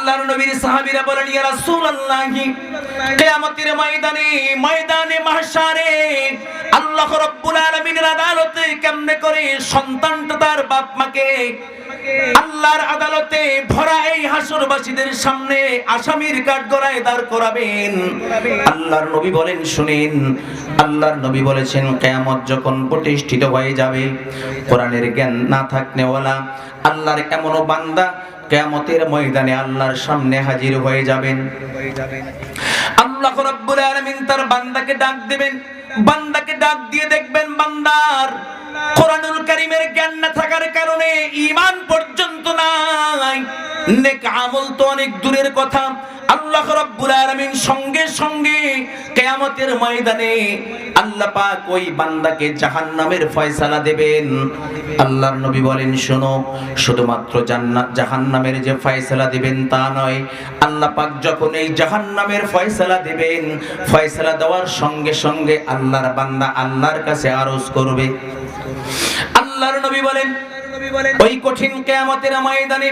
আল্লাহর নবীর সাহাবীরা বলেন, ইয়া রাসূলুল্লাহ, কিয়ামতের ময়দানে মাহশারে আল্লাহ রাব্বুল আলামিনের আদালতে কেমনে করে সন্তানটা তার বাপ মাকে আল্লাহর আদালতে ভরা এই হাসরবাসীদের সামনে আসামির কাঠগড়ায় দাঁড় করাবেন? আল্লাহর নবী বলেন, শুনেন। আল্লাহর নবী বলেছেন, কিয়ামত যখন প্রতিষ্ঠিত হয়ে যাবে, কোরআনের জ্ঞান না থাকনেওয়ালা আল্লাহর এমনও বান্দা কিয়ামতের ময়দানে আল্লাহর সামনে হাজির হয়ে যাবেন। আল্লাহ রাব্বুল আলামিন তার বান্দাকে ডাক দিবেন। বান্দাকে ডাক দিয়ে দেখবেন, বান্দার কোরআনুল কারীমের জ্ঞান না থাকার কারণে ঈমান পর্যন্ত নাই, নেক আমল তো অনেক দূরের কথা। আল্লাহ রাব্বুল আলামিন সঙ্গে সঙ্গে কিয়ামতের ময়দানে আল্লাহ পাক ওই বান্দাকে জাহান্নামের ফয়সালা দেবেন। আল্লাহর নবী বলেন, শোনো, শুধুমাত্র জাহান্নামের যে ফয়সালা দিবেন তা নয়, আল্লাহ পাক যখন এই জাহান্নামের ফয়সালা দিবেন, ফয়সালা দেওয়ার সঙ্গে সঙ্গে আল্লাহর বান্দা আল্লাহর কাছে আরজ করবে। আল্লাহর নবী বলেন, ওই কঠিন কিয়ামতের ময়দানে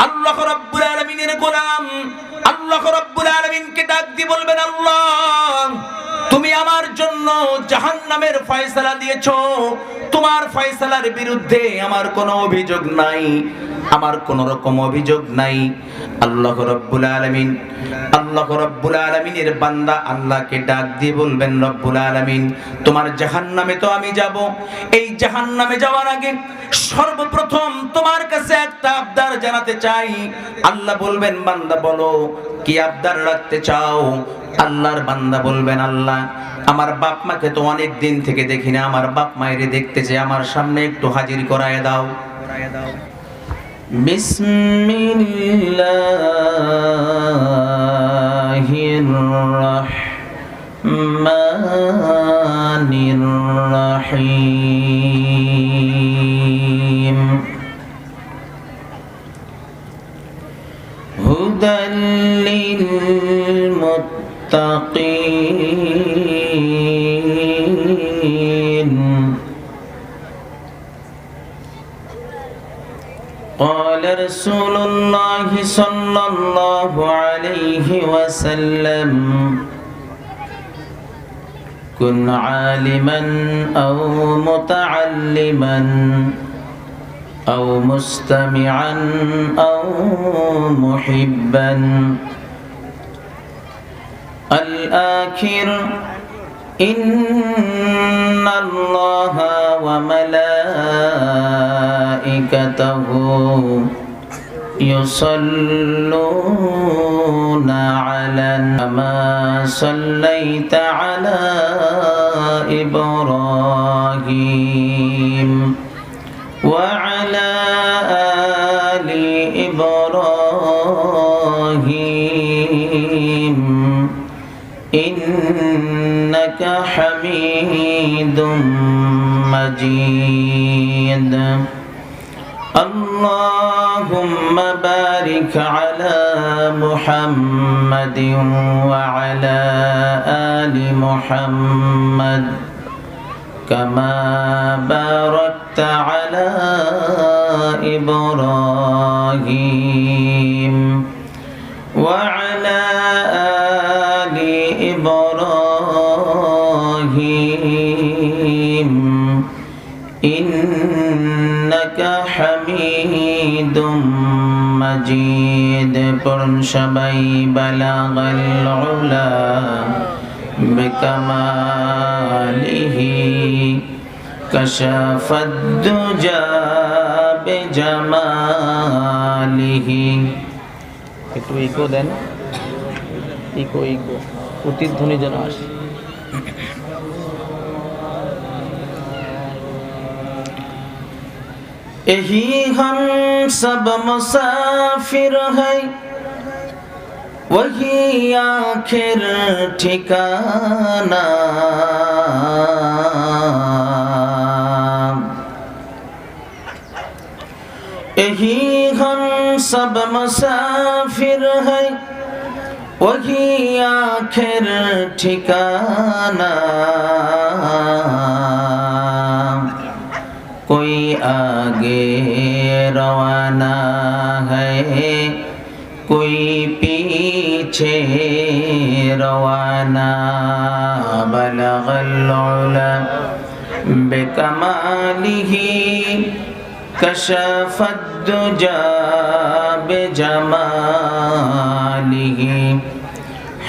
আল্লাহ রাব্বুল আলামিনের গোলাম আল্লাহ রাব্বুল আলামিনকে ডাক দিয়ে বলবেন, আল্লাহ, তুমি আমার জন্য জাহান্নামের ফয়সালা দিয়েছো, তোমার ফয়সালার বিরুদ্ধে আমার কোনো অভিযোগ নাই, আমার কোন রকম অভিযোগ নাই। আল্লাহ রাব্বুল আলামিনের বান্দা আল্লাহকে ডাক দিয়ে বলবেন, রব্বুল আলামিন, তোমার জাহান্নামে তো আমি যাব, এই জাহান্নামে যাওয়ার আগে সর্বপ্রথম তোমার কাছে একটা আবদার জানাতে চাই। আল্লাহ বলবেন, বান্দা বলো, কি আবদার রাখতে চাও? আল্লাহর বান্দা বলবেন, আল্লাহ, আমার বাপ মাকে তো অনেক দিন থেকে দেখি না, আমার বাপ মায়েরে দেখতে চাই, আমার সামনে একটু হাজির করায় দাও। বিসমিল্লাহির রাহমানির রাহিম। হুদাল লিল মুত্তাকিন। قال رسول الله صلى الله عليه وسلم: كن عالما أو متعلما أو مستمعا أو محبا. الآخر: إن الله وملائكته يصلون على كما صليت على إبراهيم وعلى آل إبراهيم إنك حميد مجيد. اللهم بارك على محمد وعلى آل محمد كما باركت على إبراهيم وعلى آل إبراهيم إنك حميد مجيد. পড়ুন সবাই, বালাগাল উলা বিকামালিহি কাশাফাদ দুজা বিজামালিহি। একটু ইকো দেন, ইকো প্রতিধ্বনি যেন আসে। यही हम सब मुसाफिर है, वही आखिर ठिकाना। यही हम सब मुसाफिर है, वही आखिर ठिकाना। कोई आगे रवाना है, कोई पीछे रवाना बलगल उला बेकमालिही कशफद दुजा बेजमालिही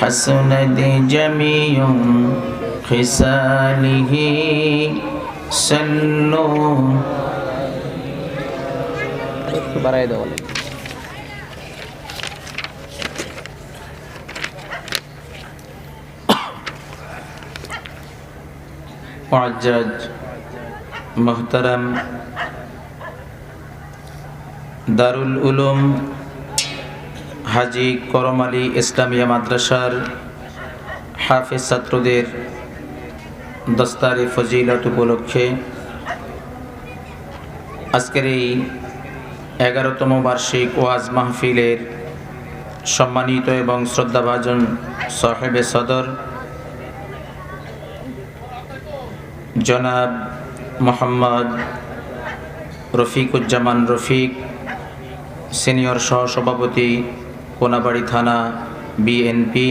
हसनत जमीउ खिसालिही सल्लु বাড়াই দাও मुअज्जज मोहतरम दारुल उलूम हाजी करम आলী इस्लामिया माद्रासार हाफिज छात्रদের दस्तारे फजिलत उपलक्षे आजकेर এই 11তম বার্ষিক ওয়াজ মাহফিলের সম্মানিত এবং শ্রদ্ধাভাজন সাহেবে সদর জনাব মোহাম্মদ রফিকুজ্জামান রফিক সিনিয়র সহসভাপতি কোনাবাড়ি থানা বিএনপি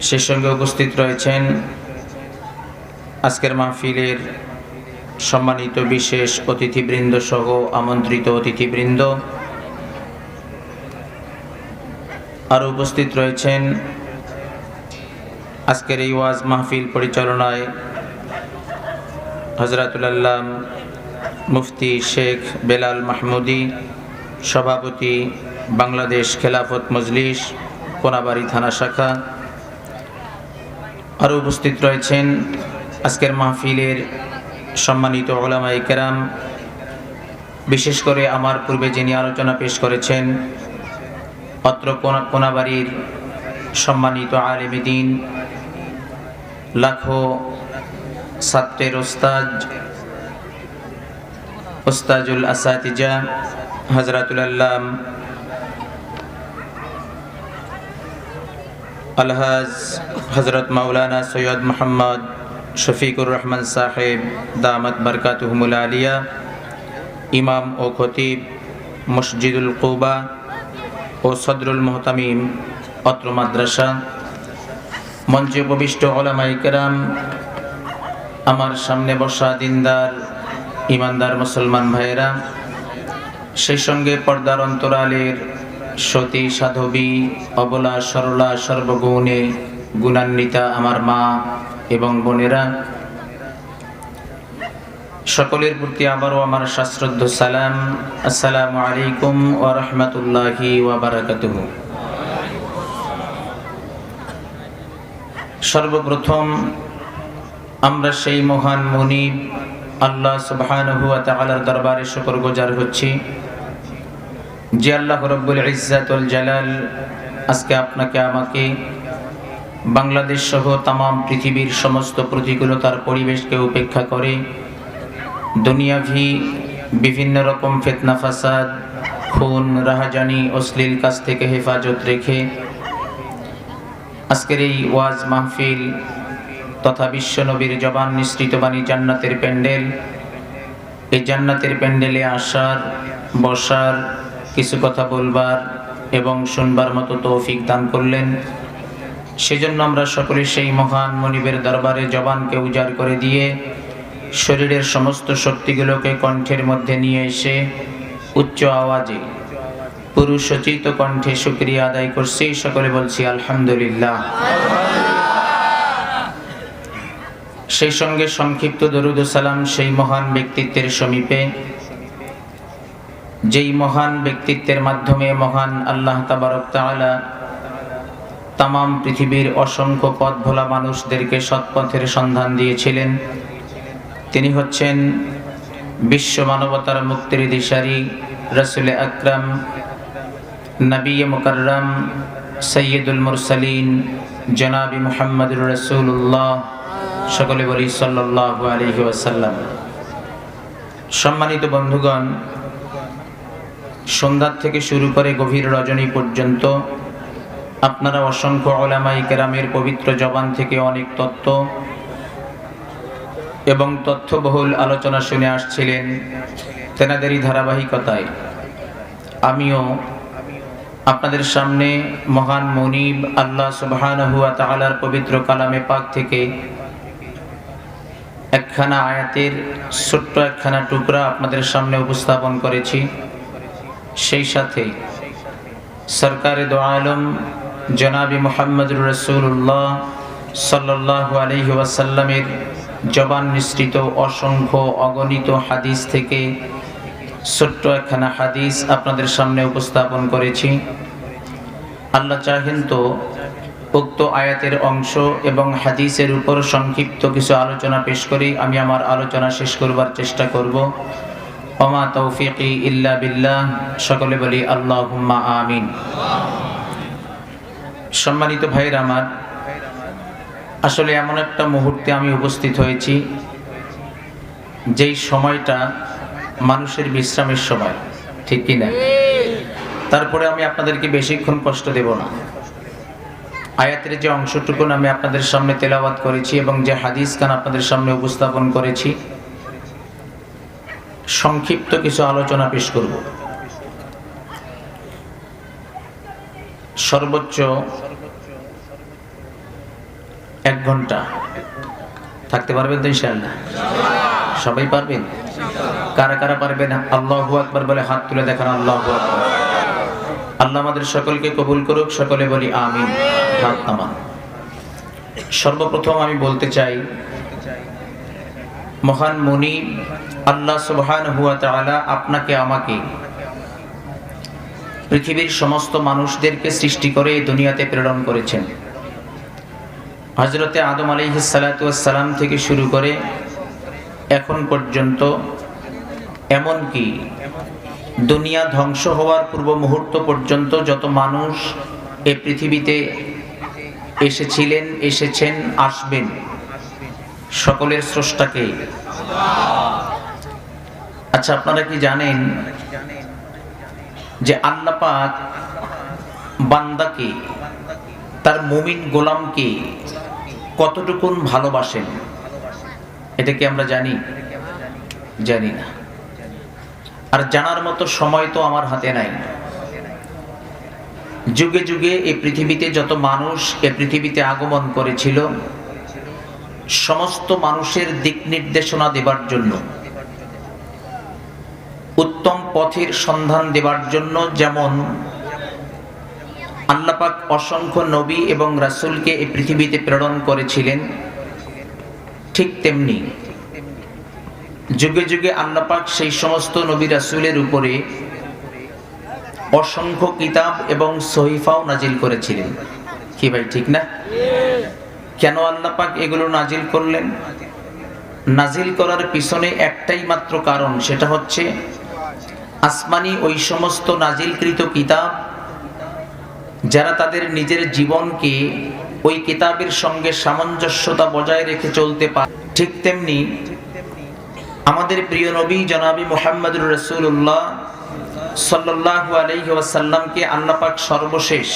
সেই সঙ্গে উপস্থিত রয়েছেন আজকের মাহফিলের সম্মানিত বিশেষ অতিথিবৃন্দ সহ আমন্ত্রিত অতিথিবৃন্দ আর উপস্থিত রয়েছেন আজকের এই ওয়াজ মাহফিল পরিচালনায় হযরতুল আল্লাম মুফতি শেখ বেলাল মাহমুদি সভাপতি বাংলাদেশ খেলাফত মজলিস কোনাবাড়ি থানা শাখা আর উপস্থিত রয়েছেন আজকের মাহফিলের সম্মানিত উলামায়ে কেরাম বিশেষ করে আমার পূর্বে যিনি আলোচনা পেশ করেছেন অত্র কোনাবাড়ির সম্মানিত আলেমে দ্বীন লাখো ছাত্রের ওস্তাজুল আসাতিজা হযরতুল আল্লাম আলহাজ হযরত মাওলানা সৈয়দ মোহাম্মদ শফিকুর রহমান সাহেব দামাত বরকাতুহুমুল আলিয়া ইমাম ও খতিব মসজিদুল কুবা ও সদরুল মুহতামিম অত্র মাদ্রাসা মঞ্চে উপবিষ্ট উলামায়ে কেরাম আমার সামনে বসা দিনদার ইমানদার মুসলমান ভাইয়েরা সেই সঙ্গে পর্দার অন্তরালের সতী সাধবী অবলা সরলা সর্বগুণে গুণান্বিতা আমার মা এবং বোনেরা সকলের প্রতি আবারও আমার সশ্রদ্ধ সালাম আসসালামু আলাইকুম ওয়া রাহমাতুল্লাহি ওয়া বারাকাতুহু। সর্বপ্রথম আমরা সেই মহান মুনিব আল্লাহ সুবহানাহু ওয়া তাআলার দরবারে শুকরগুজার হচ্ছি যে আল্লাহ রাব্বুল ইজ্জাত ওয়াল জালাল আজকে আপনাকে আমাকে বাংলাদেশ সহ তামাম পৃথিবীর সমস্ত প্রতিকূলতার পরিবেশকে উপেক্ষা করে দুনিয়াভি বিভিন্ন রকম ফিতনা ফাসাদ খুন রাহাজানি অশ্লীল কাজ থেকে হেফাজত রেখে আজকের এই ওয়াজ মাহফিল তথা বিশ্ব নবীর জবান নিঃসৃত বাণী জান্নাতের প্যান্ডেল এই জান্নাতের প্যান্ডেলে আসার বসার কিছু কথা বলবার এবং শুনবার মতো তৌফিক দান করলেন। সেজন্য আমরা সকলে সেই মহান মনিবের দরবারে জবানকে উজাড় করে দিয়ে শরীরের সমস্ত শক্তিগুলোকে কণ্ঠের মধ্যে নিয়ে এসে উচ্চ আওয়াজে পুরুষোচিত কণ্ঠে শুকরিয়া আদায় করছি। সকলে বলছি আলহামদুলিল্লাহ। সেই সঙ্গে সংক্ষিপ্ত দরুদ ও সালাম সেই মহান ব্যক্তিত্বের সমীপে যেই মহান ব্যক্তিত্বের মাধ্যমে মহান আল্লাহ তাবারক তাআলা তামাম পৃথিবীর অসংখ্য পথ ভোলা মানুষদেরকে সৎপথের সন্ধান দিয়েছিলেন। তিনি হচ্ছেন বিশ্ব মানবতার মুক্তির দিশারি রাসূল আকরাম নবী মুকাররম সৈয়দুল মুরসালিন জনাবি মুহাম্মদুর রাসূলুল্লাহ। সকলে বলি সাল্লাল্লাহু আলাইহি ওয়াসাল্লাম। সম্মানিত বন্ধুগণ, সন্ধ্যা থেকে শুরু করে গভীর রজনী পর্যন্ত আপনারা অসংখ্য উলামায়ে কেরামের পবিত্র জবান থেকে অনেক তত্ত্ব এবং তথ্যবহুল আলোচনা শুনে আসছিলেন। তেনাদেরই ধারাবাহিকতায় আমিও আপনাদের সামনে মহান মুনিব আল্লাহ সুবহানাহু ওয়া তাআলার পবিত্র কালামে পাক থেকে একখানা আয়াতের ছোট্ট একখানা টুকরা আপনাদের সামনে উপস্থাপন করেছি। সেই সাথে সরকারে দো আলম জনাবি মুহাম্মদুর রাসূলুল্লাহ সাল্লাল্লাহু আলাইহি ওয়াসাল্লামের জবান নিঃসৃত অসংখ্য অগণিত হাদিস থেকে ছোট্ট একখানা হাদিস আপনাদের সামনে উপস্থাপন করেছি। আল্লাহ চাহেন তো উক্ত আয়াতের অংশ এবং হাদিসের উপর সংক্ষিপ্ত কিছু আলোচনা পেশ করি আমি আমার আলোচনা শেষ করবার চেষ্টা করব। ওমা তৌফিকি ইল্লা বিল্লাহ, সকলে বলি আল্লাহুম্মা আমিন। সম্মানিত ভাইরা আমার, আসলে এমন একটা মুহূর্তে আমি উপস্থিত হয়েছি যেই সময়টা মানুষের বিশ্রামের সময়, ঠিক কিনা? তারপরে আমি আপনাদেরকে বেশিক্ষণ কষ্ট দেব না। আয়াতের যে অংশটুকুন আমি আপনাদের সামনে তেলাওয়াত করেছি এবং যে হাদিস খান আপনাদের সামনে উপস্থাপন করেছি, সংক্ষিপ্ত কিছু আলোচনা পেশ করব। সর্বোচ্চ 1 ঘন্টা থাকতে পারবেন তো ইনশাআল্লাহ? সবাই পারবেন? কারা কারা পারবেন আল্লাহু আকবার বলে হাত তুলে দেখান। আল্লাহু আকবার। আল্লাহ আমাদের সকলকে কবুল করুক, সকলে বলি আমিন। হাত নামান। সর্বপ্রথম আমি বলতে চাই, মহান মুনিব আল্লাহ সুবহানাহু ওয়া তাআলা আপনাকে আমাকে পৃথিবীর সমস্ত মানুষদেরকে সৃষ্টি করে এই দুনিয়াতে প্রেরণ করেছেন। হযরতে আদম আলাইহিস সালাতু ওয়াস সালাম থেকে শুরু করে এখন পর্যন্ত, এমনকি দুনিয়া ধ্বংস হওয়ার পূর্ব মুহূর্ত পর্যন্ত যত মানুষ এই পৃথিবীতে এসেছিলেন, এসেছেন, আসবেন, সকলের স্রষ্টাকে। আচ্ছা, আপনারা কি জানেন যে আল্লাহ পাক বান্দাকে, তার মুমিন গোলামকে কতটুকুন ভালোবাসেন? এটা কি আমরা জানি? জানি না। আর জানার মতো সময় তো আমার হাতে নাই। যুগে যুগে এই পৃথিবীতে যত মানুষ এই পৃথিবীতে আগমন করেছিল, সমস্ত মানুষের দিক নির্দেশনা দেবার জন্য, উত্তম পথের সন্ধান দেবার জন্য যেমন আল্লাহ পাক অসংখ্য নবী এবং রাসূলকে এই পৃথিবীতে প্রেরণ করেছিলেন, ঠিক তেমনি যুগে যুগে আল্লাহ পাক সেই সমস্ত নবী রাসূলের উপরে অসংখ্য কিতাব এবং সহিফাও নাজিল করেছিলেন। কি ভাই, ঠিক না? কেন আল্লাহ পাক এগুলো নাজিল করলেন? নাজিল করার পিছনে একটাই মাত্র কারণ, সেটা হচ্ছে আসমানি ওই সমস্ত নাজিলকৃত কিতাব যারা তাদের নিজের জীবনকে ওই কিতাবের সঙ্গে সামঞ্জস্যতা বজায় রেখে চলতে পারে, ঠিক তেমনি আমাদের প্রিয় নবী জনাবি মুহাম্মদুর রাসূলুল্লাহ সাল্লাল্লাহু আলাইহি ওয়াসাল্লামকে আল্লাহ পাক সর্বশেষ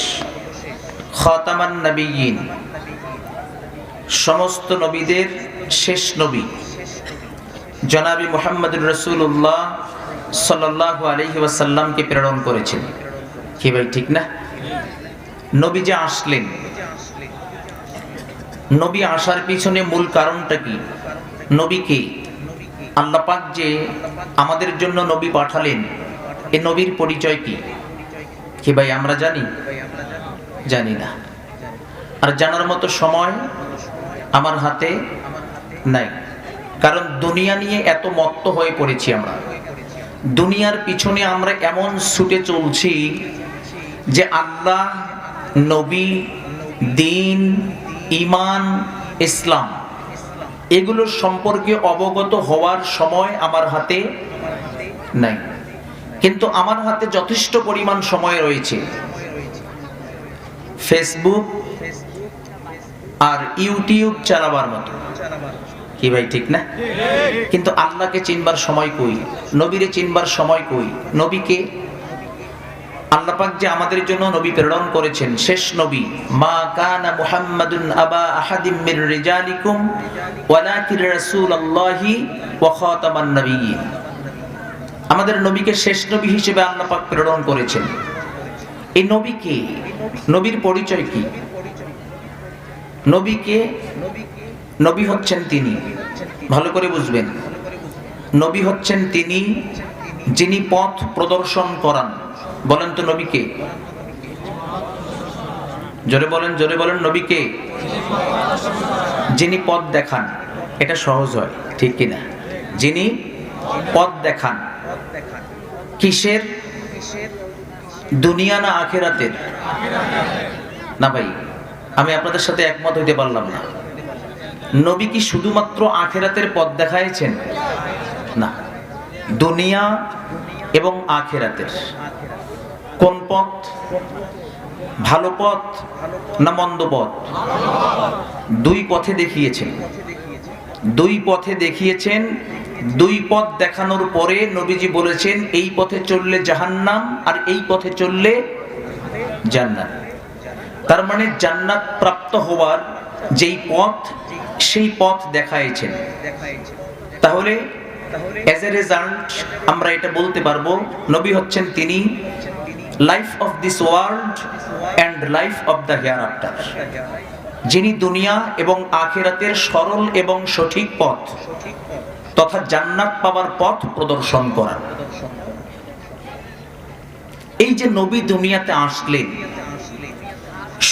খাতামান নবিয়্যিন, সমস্ত নবীদের শেষ নবী জনাবি মুহাম্মদুর রাসূলুল্লাহ সাল্লাল্লাহু আলাইহি ওয়াসাল্লামকে প্রেরণ করেছেন। কি ভাই, ঠিক না? নবী যে আসলেন, নবী আসার পিছনে মূল কারণটা কি? নবীকে আল্লাহ পাক যে আমাদের জন্য নবী পাঠালেন, এই নবীর পরিচয় কি? কি ভাই, আমরা জানি? জানি না। আর জানার মতো সময় আমার হাতে নাই, কারণ দুনিয়া নিয়ে এত মত্ত হয়ে পড়েছি আমরা। দুনিয়ার পিছনে আমরা এমন ছুটে চলছি যে আল্লাহ, নবী, দ্বীন, ঈমান, ইসলাম এগুলো সম্পর্কে অবগত হওয়ার সময় আমার হাতে নাই। কিন্তু আমার হাতে যথেষ্ট পরিমাণ সময় রয়েছে ফেসবুক আর ইউটিউব চালাবার মতো। কি ভাই, ঠিক না? কিন্তু আল্লাহকে চিনবার সময় কই? নবীরে চিনবার সময় কই? নবীকে আল্লাহ পাক যে আমাদের জন্য নবী প্রেরণ করেছেন, শেষ নবী, মা কানা মুহাম্মাদুন আবা আহাদিম মির রিজালিকুম ওয়ালাকিন রাসূলুল্লাহি ওয়া খাতামান নবিয়্যিন। আমাদের নবীকে শেষ নবী হিসেবে আল্লাহ পাক প্রেরণ করেছেন। এই নবী কে? নবীর পরিচয় কি? নবীকে, নবী হচ্ছেন তিনি, ভালো করে বুঝবেন, নবী হচ্ছেন তিনি যিনি পথ প্রদর্শন করান। বলেন তো নবীকে, জোরে বলেন, জোরে বলেন, নবীকে? যিনি পথ দেখান। এটা সহজ হয়, ঠিক কিনা? যিনি পথ দেখান। কিসের? দুনিয়া না আখিরাতের? না ভাই, আমি আপনাদের সাথে একমত হইতে পারলাম না। নবী কি শুধুমাত্র আখিরাতের পথ দেখাইছেন? না, দুনিয়া এবং আখিরাতের। কোন পথ? ভালো পথ না মন্দ পথ? দুই পথে দেখিয়েছেন, দুই পথে দেখিয়েছেন। দুই পথ দেখানোর পরে নবীজি বলেছেন এই পথে চললে জাহান্নাম আর এই পথে চললে জান্নাত। তার মানে জান্নাত প্রাপ্ত হওয়ার যেই পথ, সেই পথ দেখাইছেন। তাহলে এজ এ রেজাল্ট আমরা এটা বলতে পারবো নবী হচ্ছেন তিনি life of this world and life of the here after, যিনি দুনিয়া এবং আখিরাতের সরল এবং সঠিক পথ তথা জান্নাত পাওয়ার পথ প্রদর্শন করান। এই যে নবী দুনিয়াতে আসলেন,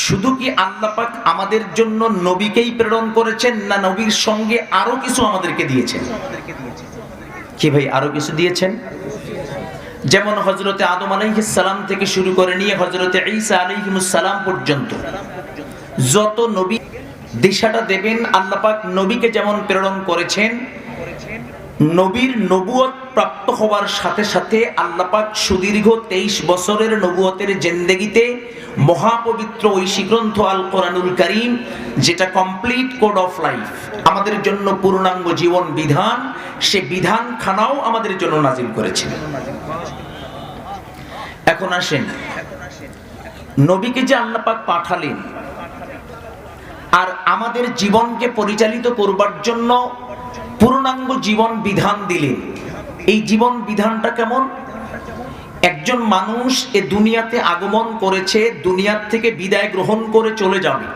শুধু কি আল্লাহ পাক আমাদের জন্য নবীকেই প্রেরণ করেছেন, না নবীর সঙ্গে আরো কিছু আমাদেরকে দিয়েছেন? কি ভাই, আরো কিছু দিয়েছেন? যেমন হযরতে আদম আলাইহিস সালাম থেকে শুরু করে নিয়ে হযরতে ঈসা আলাইহিস সালাম পর্যন্ত যত নবী দিশাটা দেবেন, আল্লাহ পাক নবীকে যেমন প্রেরণ করেছেন, নবীর নবুয়ত প্রাপ্ত হওয়ার সাথে সাথে আল্লাহ পাক সুদীর্ঘ 23 বছরের নবুয়তের জিন্দেগিতে মহাপবিত্র ঐশী গ্রন্থ আল কোরআনুল কারীম, যেটা কমপ্লিট কোড অফ লাইফ, আমাদের জন্য পূর্ণাঙ্গ জীবন বিধান, সে বিধান খানাও আমাদের জন্য নাজিল করেছেন। এখন আসেন, নবীকে যে আল্লাহ পাক পাঠালেন আর আমাদের জীবনকে পরিচালিত করবার জন্য পূর্ণাঙ্গ জীবন বিধান দিলেন, এই জীবন বিধানটা কেমন? একজন মানুষ এ দুনিয়াতে আগমন করেছে, দুনিয়ার থেকে বিদায় গ্রহণ করে চলে যাবে।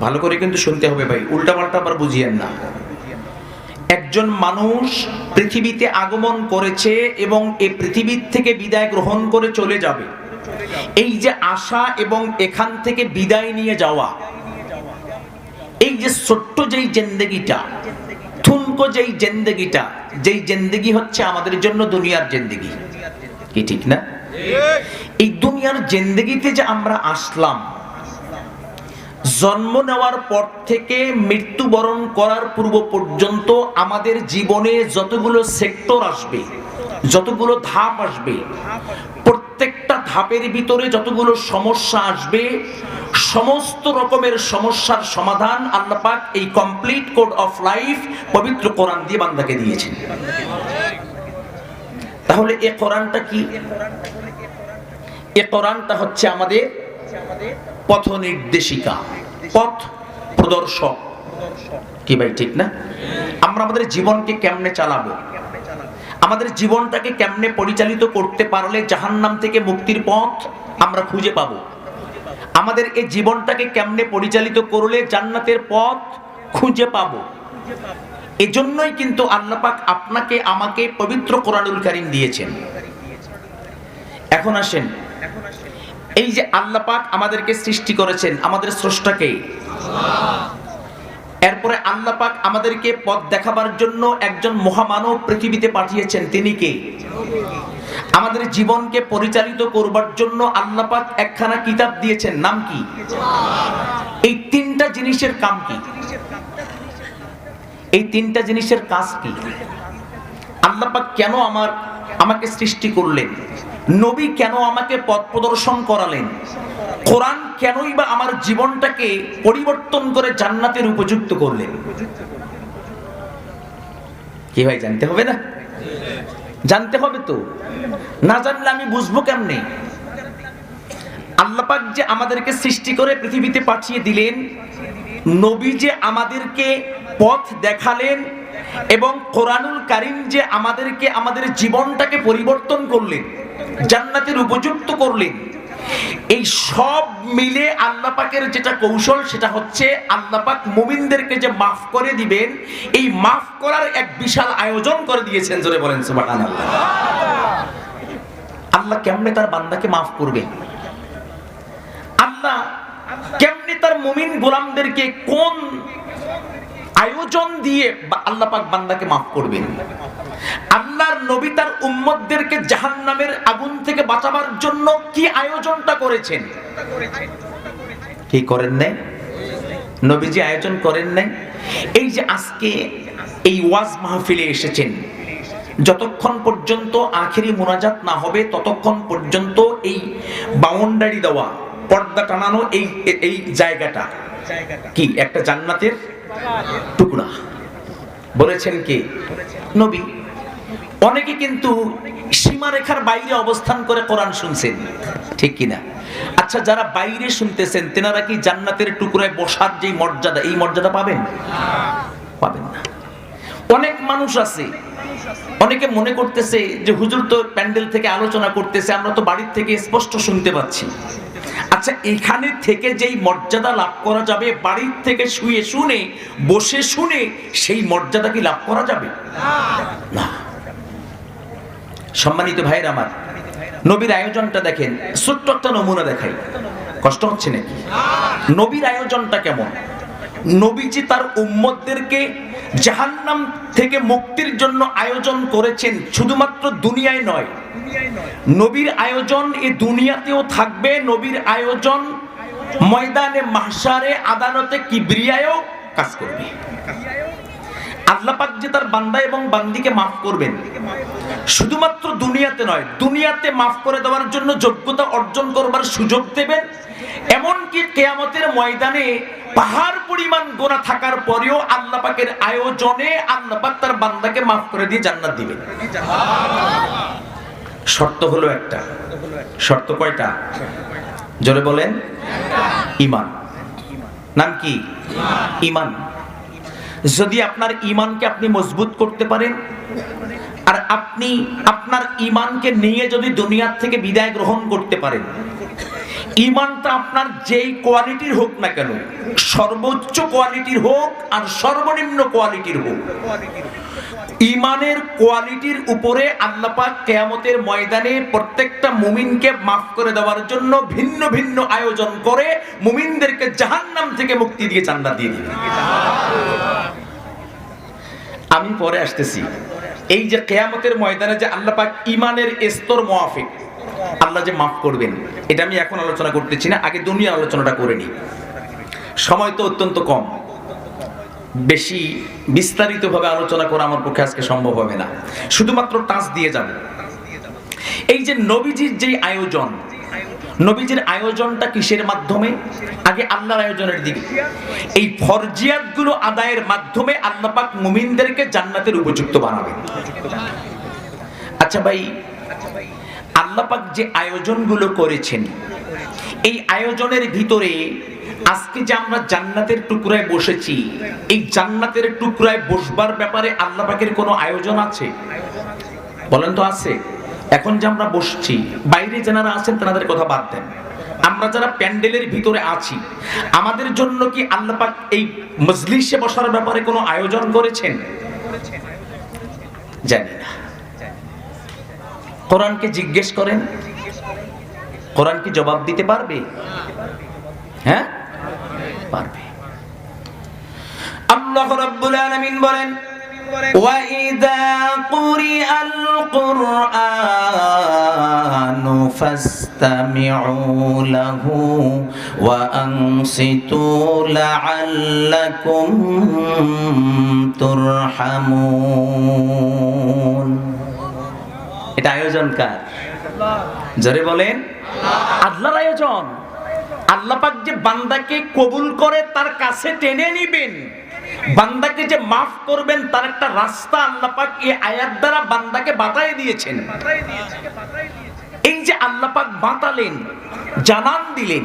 ভালো করে কিন্তু শুনতে হবে ভাই, উল্টাপাল্টা আবার বুঝিয়েন না। একজন মানুষ পৃথিবীতে আগমন করেছে এবং এই পৃথিবীর থেকে বিদায় গ্রহণ করে চলে যাবে। এই যে আসা এবং এখান থেকে বিদায় নিয়ে যাওয়া, এই যে ছোট্ট যেই জিন্দেগিটা, থুনকো যেই জিন্দেগিটা, যেই জিন্দেগি হচ্ছে আমাদের জন্য দুনিয়ার জিন্দেগি, কি ঠিক না? এই দুনিয়ার জিন্দেগিতে যে আমরা আসলাম, জন্ম নেওয়ার পর থেকে মৃত্যুবরণ করার পূর্ব পর্যন্ত আমাদের জীবনে যতগুলো সেক্টর আসবে, যতগুলো ধাপ আসবে, প্রত্যেকটা ধাপের ভিতরে যতগুলো সমস্যা আসবে, সমস্ত রকমের সমস্যার সমাধান আল্লাহ পাক এই কমপ্লিট কোড অফ লাইফ পবিত্র কোরআন দিয়ে বান্দাকে দিয়েছেন। তাহলে এই কোরআনটা কি? এই কোরআনটা হচ্ছে আমাদের পথ নির্দেশিকা, পথ প্রদর্শক, কি ভাই ঠিক না? আমরা আমাদের জীবনকে কেমনে চালাবো, আমাদের জীবনটাকে কেমনে পরিচালিত করতে পারলে জাহান্নাম থেকে মুক্তির পথ আমরা খুঁজে পাবো, আমাদের এই জীবনটাকে কেমনে পরিচালিত করলে জান্নাতের পথ খুঁজে পাবো, এজন্যই কিন্তু আল্লাহ পাক আপনাকে আমাকে পবিত্র কোরআনুল কারীম দিয়েছেন। এখন আসেন, এই যে আল্লাহ পাক আমাদেরকে সৃষ্টি করেছেন, আমাদের স্রষ্টাকে, এরপরে আল্লাহ পাক আমাদেরকে পথ দেখাবার জন্য একজন মহামানব পৃথিবীতে পাঠিয়েছেন, তিনি কে? আমাদের জীবনকে পরিচালিত করবার জন্য আল্লাহ পাক একখানা কিতাব দিয়েছেন, নাম কি? এই তিনটা জিনিসের কাম কি? এই তিনটা জিনিসের কাজ কি? আল্লাহ পাক কেন আমাকে সৃষ্টি করলেন? নবী কেন আমাকে পথ প্রদর্শন করালেন? কোরআন কেনই বা আমার জীবনটাকে পরিবর্তন করে জান্নাতের উপযুক্ত করলেন? কি ভাই, জানতে হবে না? জানতে হবে তো, না জানলে আমি বুঝবো কেমনে? আল্লাহ পাক যে আমাদেরকে সৃষ্টি করে পৃথিবীতে পাঠিয়ে দিলেন, নবী যে আমাদেরকে পথ দেখালেন, এবং কোরআনুল কারীম যে আমাদেরকে আমাদের জীবনটাকে পরিবর্তন করলেন, জান্নাতের উপযুক্ত করলেন, এই সব মিলে আল্লাহ পাকের যেটা কৌশল সেটা হচ্ছে আল্লাহ পাক মুমিনদেরকে যে মাফ করে দিবেন, এই মাফ করার এক বিশাল আয়োজন করে দিয়েছেন। জোরে বলেন সুবহানাল্লাহ। আল্লাহ কেমনে তার বান্দাকে মাফ করবে? আল্লাহ কেমনে তার মুমিন গোলামদেরকে কোন আয়োজন দিয়ে আল্লাহ পাক বান্দাকে মাফ করবেন? আল্লাহর নবী তার উম্মতদেরকে জাহান্নামের আগুন থেকে বাঁচাবার জন্য কি আয়োজনটা করেছেন? কি করেন নাই? নবীজি আয়োজন করেন নাই? এই যে আজকে এই ওয়াজ মাহফিলে এসেছেন, যতক্ষণ পর্যন্ত আখেরি মুনাজাত না হবে ততক্ষণ পর্যন্ত এই বাউন্ডারি দেওয়া, পর্দা টানানো এই জায়গাটা কি একটা জান্নাতের টুকরা বলেছেন কে? নবী। অনেকে কিন্তু সীমারেখার বাইরে অবস্থান করে কোরআন শুনছেন, ঠিক কিনা? আচ্ছা, যারা বাইরে শুনতেছেন তেনারা কি জান্নাতের টুকরায় বসার যে মর্যাদা, এই মর্যাদা পাবেন? পাবেন না। অনেক মানুষ আছে, অনেকে মনে করতেছে যে হুজুর তো প্যান্ডেল থেকে আলোচনা করতেছে, আমরা তো বাড়ির থেকে স্পষ্ট শুনতে পাচ্ছি। আচ্ছা, এখানে থেকে যেই মর্যাদা লাভ করা যাবে বাড়ির থেকে শুয়ে শুনে বসে শুনে, সেই মর্যাদা কি লাভ করা যাবে? না। সম্মানিত ভাইয়ের আমার, নবীর আয়োজনটা দেখেন, ছোট্ট একটা নমুনা দেখাই, কষ্ট হচ্ছে নাকি? নবীর আয়োজনটা কেমন? নবীজি তার উম্মতদেরকে জাহান্নাম থেকে মুক্তির জন্য আয়োজন করেছেন, শুধুমাত্র দুনিয়ায় নয়। নবীর আয়োজন এই দুনিয়াতেও থাকবে, নবীর আয়োজন ময়দানে মাহশারে আদালতে কিবরিয়ায়ও কাজ করবে। আল্লাহ পাক যে তার বান্দা এবং বান্দিকে মাফ করবেন, শুধুমাত্র দুনিয়াতে নয়, দুনিয়াতে মাফ করে দেওয়ার জন্য যোগ্যতা অর্জন করবার সুযোগ দেবেন। এমনকি কিয়ামতের ময়দানে পাহাড় পরিমাণ গুনাহ থাকার পরেও আল্লাহ পাকের আয়োজনে আল্লাহ পাক তার বান্দাকে মাফ করে দিয়ে জান্নাত দিবেন। শর্ত হলো একটা। শর্ত কয়টা? জোরে বলেন। ঈমান। নাম কি? ঈমান। যদি আপনার ঈমানকে আপনি মজবুত করতে পারেন, আর আপনি আপনার ঈমানকে নিয়ে যদি দুনিয়া থেকে বিদায় গ্রহণ করতে পারেন, ঈমানটা আপনার যেই কোয়ালিটির হোক না কেন, সর্বোচ্চ কোয়ালিটির হোক আর সর্বনিম্ন কোয়ালিটির হোক, ঈমানের কোয়ালিটির উপরে আল্লাহ পাক কিয়ামতের ময়দানে প্রত্যেকটা মুমিনকে মাফ করে দেওয়ার জন্য ভিন্ন ভিন্ন আয়োজন করে মুমিনদেরকে জাহান্নাম থেকে মুক্তি দিয়ে জান্নাত দিয়ে দিবেন। আমি পরে আসতেছি। এই যে কিয়ামতের ময়দানে যে আল্লাহ পাক ঈমানের স্তর মুআফিক আল্লাহ যে মাফ করবেন, এটা আমি এখন আলোচনা করতেছি না, আগে দুনিয়ার আলোচনাটা করে নিই। সময় তো অত্যন্ত কম, বেশি বিস্তারিতভাবে আলোচনা করা আমার পক্ষে আজকে সম্ভব হবে না, শুধুমাত্র টাচ দিয়ে যাব। এই যে নবীজির যে আয়োজন, নবীজির আয়োজনটা কিসের মাধ্যমে? আগে আল্লাহর আয়োজনের দিকে। এই ফরজিয়াতগুলো আদায়ের মাধ্যমে আল্লাহ পাক মুমিনদেরকে জান্নাতের উপযুক্ত বানাবেন। আচ্ছা ভাই, আল্লাহ পাক যে আয়োজনগুলো করেছেন, এই আয়োজনের ভিতরে আজকে যে আমরা জান্নাতের টুকরায় বসেছি, এই জান্নাতের টুকরায় বসবার ব্যাপারে আল্লাহ পাকের কোনো আয়োজন আছে? বলেন তো আছে? এখন যে আমরা বসছি, বাইরে যারা আছেন তাদের কথা বাদ দেন, আমরা যারা প্যান্ডেলের ভিতরে আছি, আমাদের জন্য কি আল্লাহ পাক এই মজলিসে বসার ব্যাপারে কোনো আয়োজন করেছেন? জানি না। কোরআনকে জিজ্ঞেস করেন, কোরআন কি জবাব দিতে পারবে? হ্যাঁ, পারবে। আল্লাহ রাব্বুল আলামিন বলেন, وَإِذَا قُرِئَ الْقُرْآنُ فَاسْتَمِعُوا لَهُ وَأَنصِتُوا لَعَلَّكُمْ تُرْحَمُونَ। এটা আয়োজন কার? জোরে বলেন। আল্লাহর আয়োজন। আল্লাহ পাক যে বান্দাকে কবুল করে তার কাছে টেনে নিবেন, বান্দাকে যে মাফ করবেন, তার একটা রাস্তা আল্লাহ পাক এই আয়াত দ্বারা বান্দাকে বাতায় দিয়েছেন। এই যে আল্লাহ পাক বাতালেন, জানান দিলেন,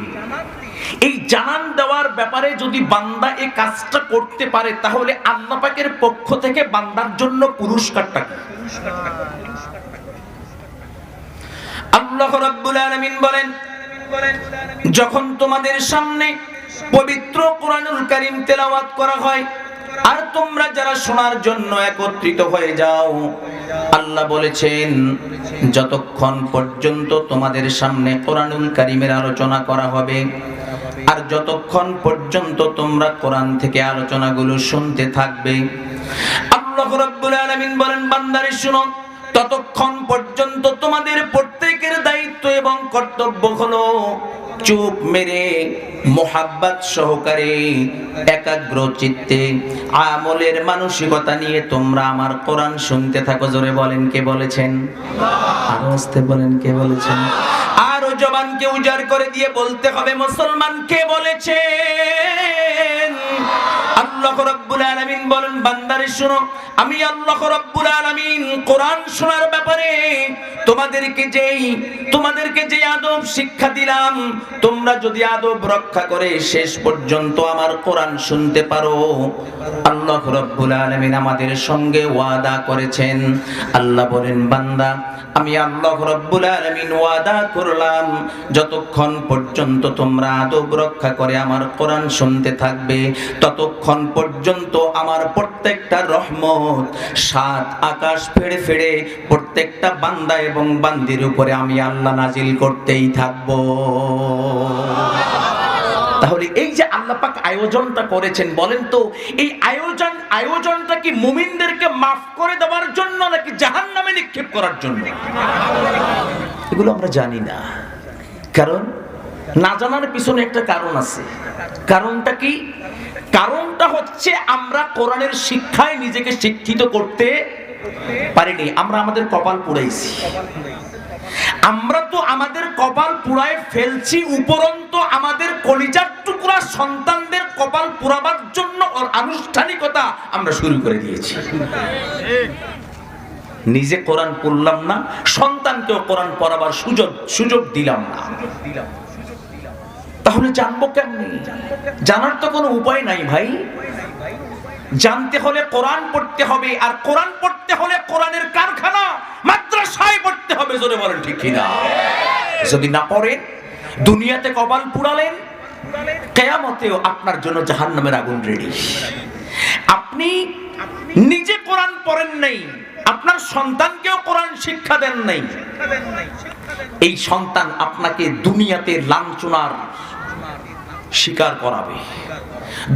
এই জানান দেওয়ার ব্যাপারে যদি বান্দা এই কাজটা করতে পারে তাহলে আল্লাহ পাকের পক্ষ থেকে বান্দার জন্য পুরস্কারটা কি? আল্লাহ রাব্বুল আলামিন বলেন, যখন তোমাদের সামনে পবিত্র কোরআনুল কারীম তেলাওয়াত করা হয় আর তোমরা যারা শোনার জন্য একত্রিত হয়ে যাও, আল্লাহ বলেছেন যতক্ষণ পর্যন্ত তোমাদের সামনে কোরআনুল কারীমের আলোচনা করা হবে আর যতক্ষণ পর্যন্ত তোমরা কোরআন থেকে আলোচনাগুলো শুনতে থাকবে, আল্লাহ রাব্বুল আলামিন বলেন বান্দারে শুনো, ততক্ষণ পর্যন্ত তোমাদের প্রত্যেকের দায়িত্ব এবং কর্তব্য হলো চুপ মেরে মোহাব্বত সহকারে একাগ্র চিত্তে আমলের মানসিকতা নিয়ে তোমরা আমার কোরআন শুনতে থাকো। জোরে বলেন কে বলেছেন? আরো আস্তে বলেন কে বলেছেন? আরো জবানকে উজাড় করে দিয়ে বলতে হবে মুসলমান কে বলেছেন? আল্লাহ রাব্বুল আলামিন বলেন বান্দারে শুনো, আমি আল্লাহ রাব্বুল আলামিন কোরআন শোনার ব্যাপারে তোমাদেরকে যে আদব শিক্ষা দিলাম, তোমরা যদি আদব রক্ষা করে শেষ পর্যন্ত আমার কোরআন শুনতে পারো, আল্লাহ রাব্বুল আলামিন আমাদের সঙ্গে ওয়াদা করেছেন। আল্লাহ বলেন বান্দা আমি আল্লাহ রাব্বুল আলামিন ওয়াদা করলাম যতক্ষণ পর্যন্ত তোমরা আদব রক্ষা করে আমার কোরআন শুনতে থাকবে ততক্ষণ পর্যন্ত আমার প্রত্যেকটা রহমত সাত আকাশ ফেড়ে ফেড়ে প্রত্যেকটা বান্দা এবং বান্দির উপরে আমি আল্লাহ নাজিল করতেই থাকবো। তাহলে এই যে আল্লাহ পাক আয়োজনটা করেছেন, বলেন তো এই আয়োজনটা কি মুমিনদেরকে মাফ করে দেওয়ার জন্য নাকি জাহান্নামে নিক্ষেপ করার জন্য? এগুলো আমরা জানি না, কারণ না জানার পিছনে একটা কারণ আছে। কারণটা কি? কারণটা হচ্ছে আমরা কোরআনের শিক্ষায় নিজেকে শিক্ষিত করতে পারিনি। আমরা আমাদের কপাল পুড়াইছি। আমরা তো আমাদের কপাল পুড়ায় ফেলছি, উপরন্ত আমাদের কলিজার টুকরা সন্তানদের কপাল পুড়াবার জন্য ওর আনুষ্ঠানিকতা আমরা শুরু করে দিয়েছি। নিজে কোরআন পড়লাম না, সন্তানকেও কোরআন পড়াবার সুযোগ দিলাম না। তাহলে জানবো কেমনে? জানার তো কোনো উপায় নাই ভাই। জানতে হলে কোরআন পড়তে হবে, আর কোরআন পড়তে হলে কোরআনের কারখানা মাদ্রাসায় পড়তে হবে। জোরে বলেন ঠিক কিনা? যদি না পড়েন দুনিয়াতে কপাল পুড়ালেন, কিয়ামতেও আপনার জন্য জাহান্নামের আগুন রেডি। আপনি নিজে কোরআন পড়েন নাই, আপনার সন্তানকেও কোরআন শিক্ষা দেন নাই, এই সন্তান আপনাকে দুনিয়াতে লাঞ্ছনার শিকার করাবে,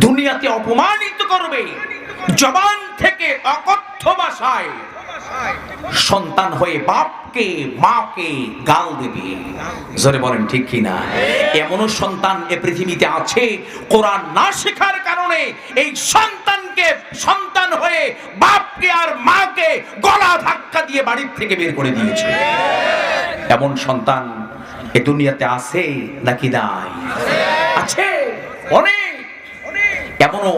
দুনিয়াতে অপমানিত করবে, জবান থেকে অকথ্য ভাষায় সন্তান হয়ে বাপকে মাকে গাল দেবে। জোরে বলেন ঠিক কিনা? এমনও সন্তান এ পৃথিবীতে আছে কোরআন না শেখার কারণে এই সন্তান হয়ে বাপকে আর মাকে গলা ধাক্কা দিয়ে বাড়ির থেকে বের করে দিয়েছে। এমন সন্তান এ দুনিয়াতে আছে নাকি নাই? আছে অনেক। এমনও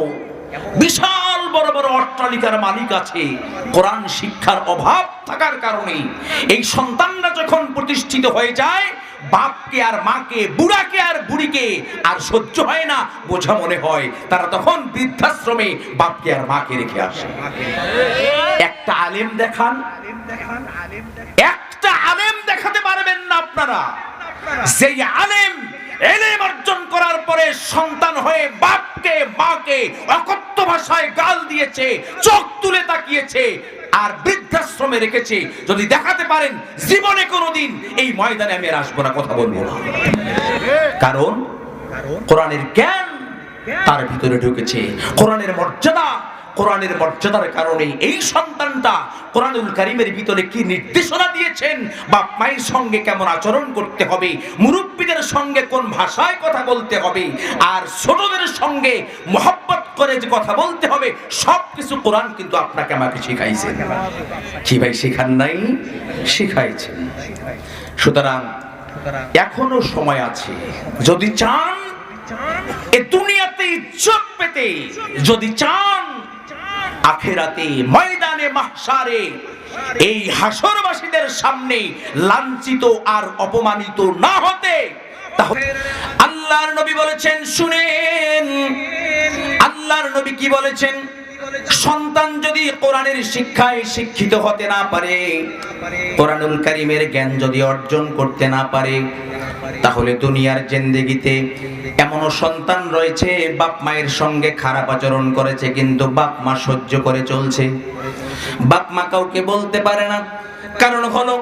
বিশাল বড় বড় অট্টালিকার মালিক আছে, কোরআন শিক্ষার অভাব থাকার কারণে এই সন্তানরা যখন প্রতিষ্ঠিত হয়ে যায়, বাপকে আর মাকে, বুড়াকে আর বুড়িকে আর সহ্য হয় না, বোঝা মনে হয়, তারা তখন বৃদ্ধাশ্রমে বাপকে আর মাকে রেখে আসে। একটা আলেম দেখান, একটা আলেম দেখাতে পারবেন না আপনারা সেই আলেম ইলম অর্জন করার পরে সন্তান হয়ে বাপকে মাকে অকথ্য ভাষায় গাল দিয়েছে, চোখ তুলে তাকিয়েছে আর বৃদ্ধাশ্রমে রেখেছে। যদি দেখাতে পারেন, জীবনে কোনোদিন এই ময়দানে আমি আর আসবো না, কথা বলবো না। কারণ কোরআনের জ্ঞান তার ভিতরে ঢুকেছে। কোরআনের মর্যাদার কারণে এই সন্তানটা কোরআনুল কারীমের ভিতরে কি নির্দেশনা দিয়েছেন, বাপ মায়ের সঙ্গে কেমন আচরণ করতে হবে, মুরব্বীদের সঙ্গে কোন ভাষায় কথা বলতে হবে, আর ছোটদের সঙ্গে মহব্বত করে যে কথা বলতে হবে, সবকিছু কোরআন কিন্তু আপনাকে আমাকে শিখাইছে। কি ভাই শেখান নাই? শিখাইছেন। সুতরাং এখনো সময় আছে। যদি চান এ দুনিয়াতে ইজ্জত পেতে, যদি চান আখিরাতে ময়দানে মাহশারে এই হাসরবাসীদের সামনে লাঞ্ছিত আর অপমানিত না হতে, তাহলে আল্লাহ আল্লাহর নবী বলেছেন, শুনেন আল্লাহর নবী কি বলেছেন, সন্তান যদি কোরআনের শিক্ষায় শিক্ষিত হতে না পারে, কোরআনুল কারীমের জ্ঞান যদি অর্জন করতে না পারে, তাহলে দুনিয়ার জিন্দেগিতে এমনও সন্তান রয়েছে বাপ মায়ের সঙ্গে খারাপ আচরণ করেছে, কিন্তু বাপ মা সহ্য করে চলছে। বাপ মা কাউকে বলতে পারে না, কারণ হলো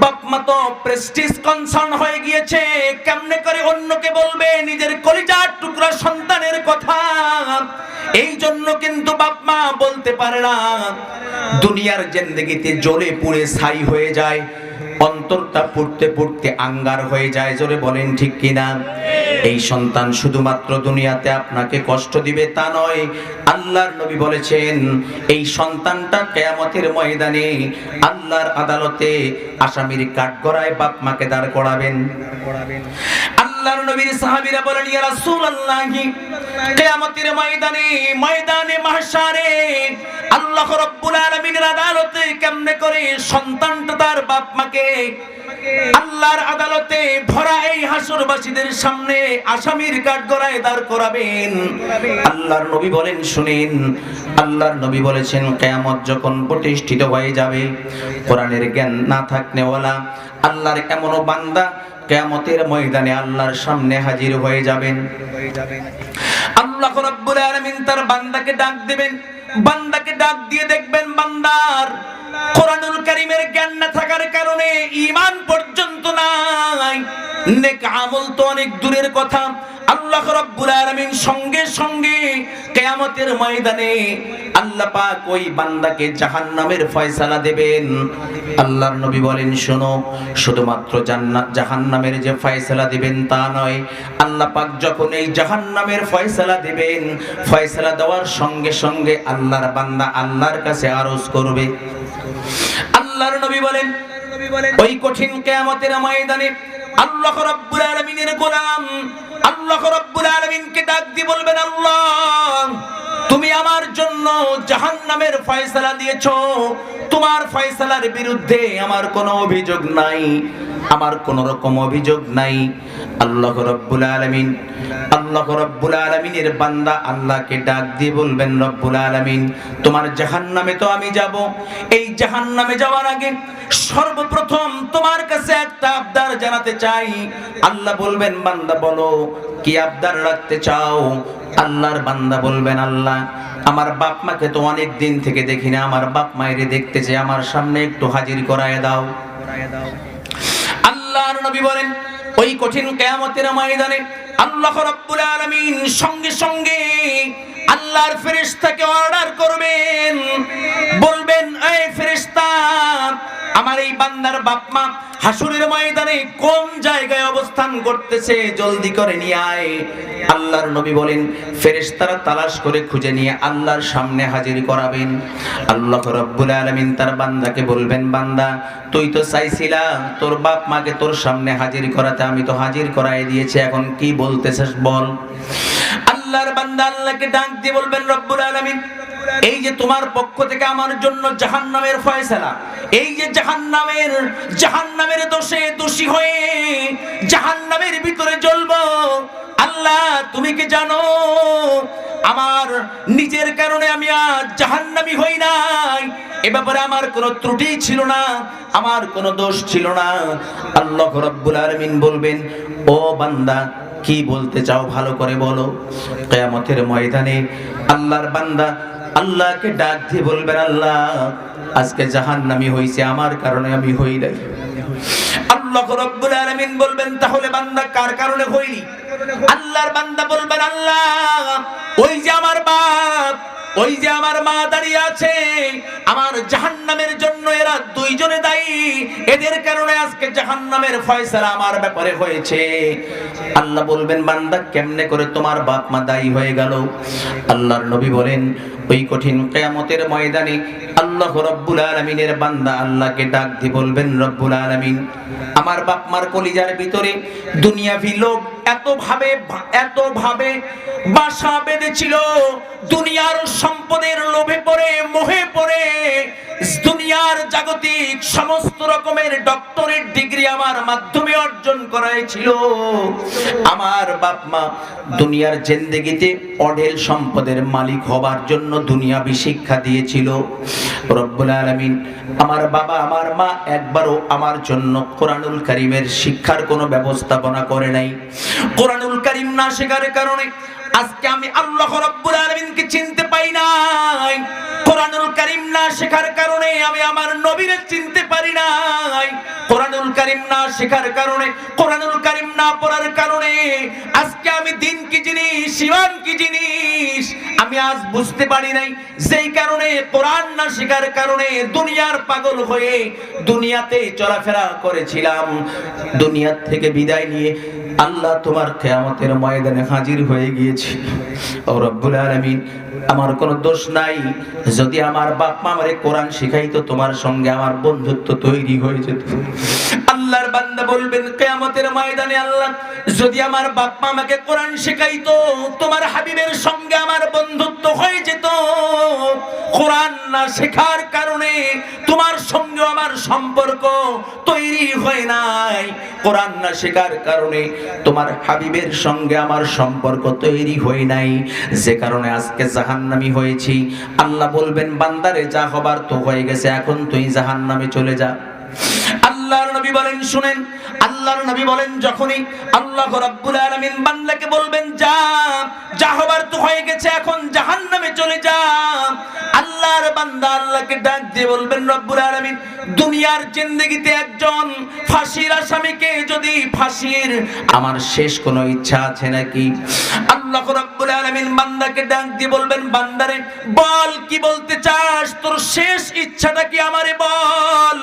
বাপ মা তো প্রেস্টিজ কনসার্ন হয়ে গিয়েছে। কেমনে করে অন্যকে বলবে নিজের কলিজার টুকরা সন্তানের কথা? এই জন্য কিন্তু বাপ মা বলতে পারে না। দুনিয়ার জিন্দেগিতে জ্বলে পুড়ে ছাই হয়ে যায়, অন্তরটা পুড়তে পুড়তে আঙ্গার হয়ে যায়। জোরে বলেন ঠিক কিনা? এই সন্তান শুধুমাত্র দুনিয়াতে আপনাকে কষ্ট দিবে তা নয়, আল্লাহর নবী বলেছেন এই সন্তানটা কিয়ামতের ময়দানে আল্লাহর আদালতে আসামির কাঠগড়ায় বাপ মাকে দাঁড় করাবেন। আল্লাহর নবীর সাহাবীরা বলেন, ইয়া রাসূলুল্লাহ, কিয়ামতের ময়দানে, ময়দানে মাহশারে আল্লাহ রাব্বুল আলামিনের আদালতে কেমনে করে সন্তানটা তার বাপ মাকে আল্লাহর আদালতে ভরা এই হাসরবাসীদের সামনে আসামির কাঠগড়ায় দাঁড় করাবেন। আল্লাহর নবী বলেন, শুনেন আল্লাহর নবী বলেছেন, কিয়ামত যখন প্রতিষ্ঠিত হয়ে যাবে, কোরআনের জ্ঞান না থাকনেওয়ালা আল্লাহর এমনও বান্দা কিয়ামতের ময়দানে আল্লাহর সামনে হাজির হয়ে যাবেন। আল্লাহ রাব্বুল আলামিন তার বান্দাকে ডাক দিবেন, বান্দাকে ডাক দিয়ে দেখবেন বান্দার কোরআনুল কারীমের জ্ঞান না থাকার কারণে ঈমান পর্যন্ত নাই, নেক আমল তো অনেক দূরের কথা। আল্লাহ রাব্বুল আলামিন সঙ্গে সঙ্গে কিয়ামতের ময়দানে আল্লাহ পাক ওই বান্দাকে জাহান্নামের ফয়সালা দেবেন। আল্লাহর নবী বলেন, শোনো, শুধুমাত্র জান্নাত জাহান্নামের যে ফয়সালা দিবেন তা নয়, আল্লাহ পাক যখন এই জাহান্নামের ফয়সালা দিবেন, ফয়সালা দেওয়ার সঙ্গে সঙ্গে আল্লাহর বান্দা আল্লাহর কাছে আরজ করবে। আল্লাহর নবী বলেন, ওই কঠিন কিয়ামতের ময়দানে আল্লাহ রাব্বুল আলামিনের গোলাম আল্লাহ রাব্বুল আলামিনকে ডাক দিয়ে বলবেন, আল্লাহ তুমি আমার জন্য জাহান্নামের ফয়সালা দিয়েছো, তোমার ফয়সালার বিরুদ্ধে আমার কোনো অভিযোগ নাই, আমার কোনো রকম অভিযোগ নাই। আল্লাহ রাব্বুল আলামিন আল্লাহর বান্দা আল্লাহকে ডাক দিয়ে বলবেন, রব্বুল আলামিন তোমার জাহান্নামে তো আমি যাব, এই জাহান্নামে যাওয়ার আগে সর্বপ্রথম তোমার কাছে একটা আবদার জানাতে চাই। আল্লাহ বলবেন, বান্দা বলো কি আবদার রাখতে চাও? আল্লাহর বান্দা বলবেন, আল্লাহ আমার বাপ মাকে তো অনেক দিন থেকে দেখি না, আমার বাপ মায়ের দেখতে চাই, আমার সামনে একটু হাজির করায় দাও। আল্লাহর নবী বলেন, ওই কঠিন কিয়ামতের ময়দানে আল্লাহ রাব্বুল আলামিন সঙ্গে সঙ্গে আল্লাহর ফেরেশতাকে অর্ডার করবেন, বলবেন, এই ফেরেশতা আমার এই বান্দার বাপ মা হাসরের ময়দানে কোন জায়গায় অবস্থান করতেছে, জলদি করে নিয়ে আয়। আল্লাহর নবী বলেন, ফেরেশতারা তালাশ করে খুঁজে নিয়ে আল্লাহর সামনে হাজির করাবেন। আল্লাহ রাব্বুল আলামিন তার বান্দাকে বলবেন, বান্দা তুই তো চাইছিলা তোর বাপ মাকে তোর সামনে হাজির করাতে, আমি তো হাজির করায় দিয়েছি, এখন কি বলতেছিস বল। আল্লাহর বান্দা আল্লাহকে ডাক দিয়ে বলবেন, রব্বুল আলামিন এই যে তোমার পক্ষ থেকে আমার জন্য জাহান্নামের ফয়সালা, এই যে জাহান্নামের দোষে দোষী হয়ে জাহান্নামের ভিতরে জ্বলবো, আল্লাহ তুমি কি জানো আমার নিজের কারণে আমি আজ জাহান্নামী হই নাই, এ ব্যাপারে আমার কোনো ত্রুটি ছিল না, আমার কোনো দোষ ছিল না। আল্লাহ রাব্বুল আলামিন বলবেন, ও বান্দা কি বলতে চাও ভালো করে বলো। কিয়ামতের ময়দানে আল্লাহর বান্দা আল্লাহকে ডাক দিয়ে বলবেন, আল্লাহ আজকে জাহান্নামী হইছে আমার কারণে আমি হই নাই। আল্লাহ রাব্বুল আলামিন বলবেন, তাহলে বান্দা কার কারণে হইলি? আল্লাহর বান্দা বলবেন, আল্লাহ ওই যে আমার বাপ, ওই যে আমার মা দাঁড়িয়ে আছে, আমার জাহান্নামের জন্য এরা দুইজনে দায়ী, এদের কারণে আজকে জাহান্নামের ফয়সালা আমার ব্যাপারে হয়েছে। আল্লাহ বলবেন, বান্দা কেমনে করে তোমার বাপ মা দায়ী হয়ে গেল? আল্লাহর নবী বলেন, ওই কঠিন কিয়ামতের ময়দানে আল্লাহ রাব্বুল আলামিনের বান্দা আল্লাহকে ডাক দিয়ে বলবেন, রব্বুল আলামিন আমার বাপ মার কলিজার ভিতরে দুনিয়াভি লোভ এত ভাবে বাসা বেঁধেছিল, দুনিয়ার সম্পদের লোভে পড়ে মোহে পড়ে দুনিয়ার জাগতিক সমস্ত রকমের ডক্টরেট ডিগ্রি আমার মাধ্যমে অর্জন করাইছিল। আমার বাপ মা দুনিয়ার জিন্দেগিতে অঢেল সম্পদের মালিক হবার জন্য দুনিয়াবি শিক্ষা দিয়েছিল। রব্বুল আলামিন আমার বাবা আমার মা একবারও আমার জন্য কোরআনুল কারীমের শিক্ষার কোনো ব্যবস্থাপনা করে নাই। কোরআনুল কারীম না শেখার কারণে আজকে আমি আল্লাহ রাব্বুল আলামিনকে চিনতে পাই নাই। কোরআনুল কারীম না শেখার কারণে আমি আমার নবীকে চিনতে পারি নাই। কোরআনুল কারীম না শেখার কারণে, কোরআনুল কারীম না পড়ার কারণে আজকে আমি দিন কি জিনিস, ঈমান কি জিনিস আমি আজ বুঝতে পারি নাই। যেই কারণে কোরআন না শেখার কারণে দুনিয়ার পাগল হয়ে দুনিয়াতে চলাফেরা করেছিলাম। দুনিয়া থেকে বিদায় নিয়ে আল্লাহ তোমার কিয়ামতের ময়দানে হাজির হয়ে গিয়েছি। ও রব্বুল আলামিন আমার কোনো দোষ নাই। যদি আমার বাপ মা আমারে কোরআন শিখাইতো তোমার সঙ্গে আমার বন্ধুত্ব তৈরি হয়ে যেত। আল্লাহর বান্দা বলবেন কিয়ামতের ময়দানে আল্লাহ যদি আমার বাপ মা আমাকে কোরআন শিখাইতো তোমার হাবিবের সঙ্গে আমার বন্ধুত্ব হয়ে যেত। কোরআন না শেখার কারণে তোমার সঙ্গে আমার সম্পর্ক তৈরি হয় নাই। কোরআন না শেখার কারণে তোমার হাবিবের সঙ্গে আমার সম্পর্ক তৈরি হয় নাই, যে কারণে আজকে জাহান্নামী হয়েছি। আল্লাহ বলবেন বান্দারে যা হবার তো হয়ে গেছে, এখন তুই জাহান্নামে চলে যা। আল্লাহর নবী বলেন শুনেন, আল্লাহর নবী বলেন যখনই আল্লাহ রাব্বুল আলামিন বান্দাকে বলবেন যা যা হবার তো হয়ে গেছে, এখন জাহান্নামে চলে যা, আল্লাহর বান্দা আল্লাহকে ডাক দিয়ে বলবেন রব্বুল আলামিন দুনিয়ার জিন্দেগিতে একজন ফাঁসির আসামিকে যদি ফাঁসির আমার শেষ কোনো ইচ্ছা আছে নাকি? আল্লাহ রাব্বুল আলামিন বান্দাকে ডাক দিয়ে বলবেন বান্দারে বল কি বলতে চাস, তোর শেষ ইচ্ছাটা কি আমারে বল।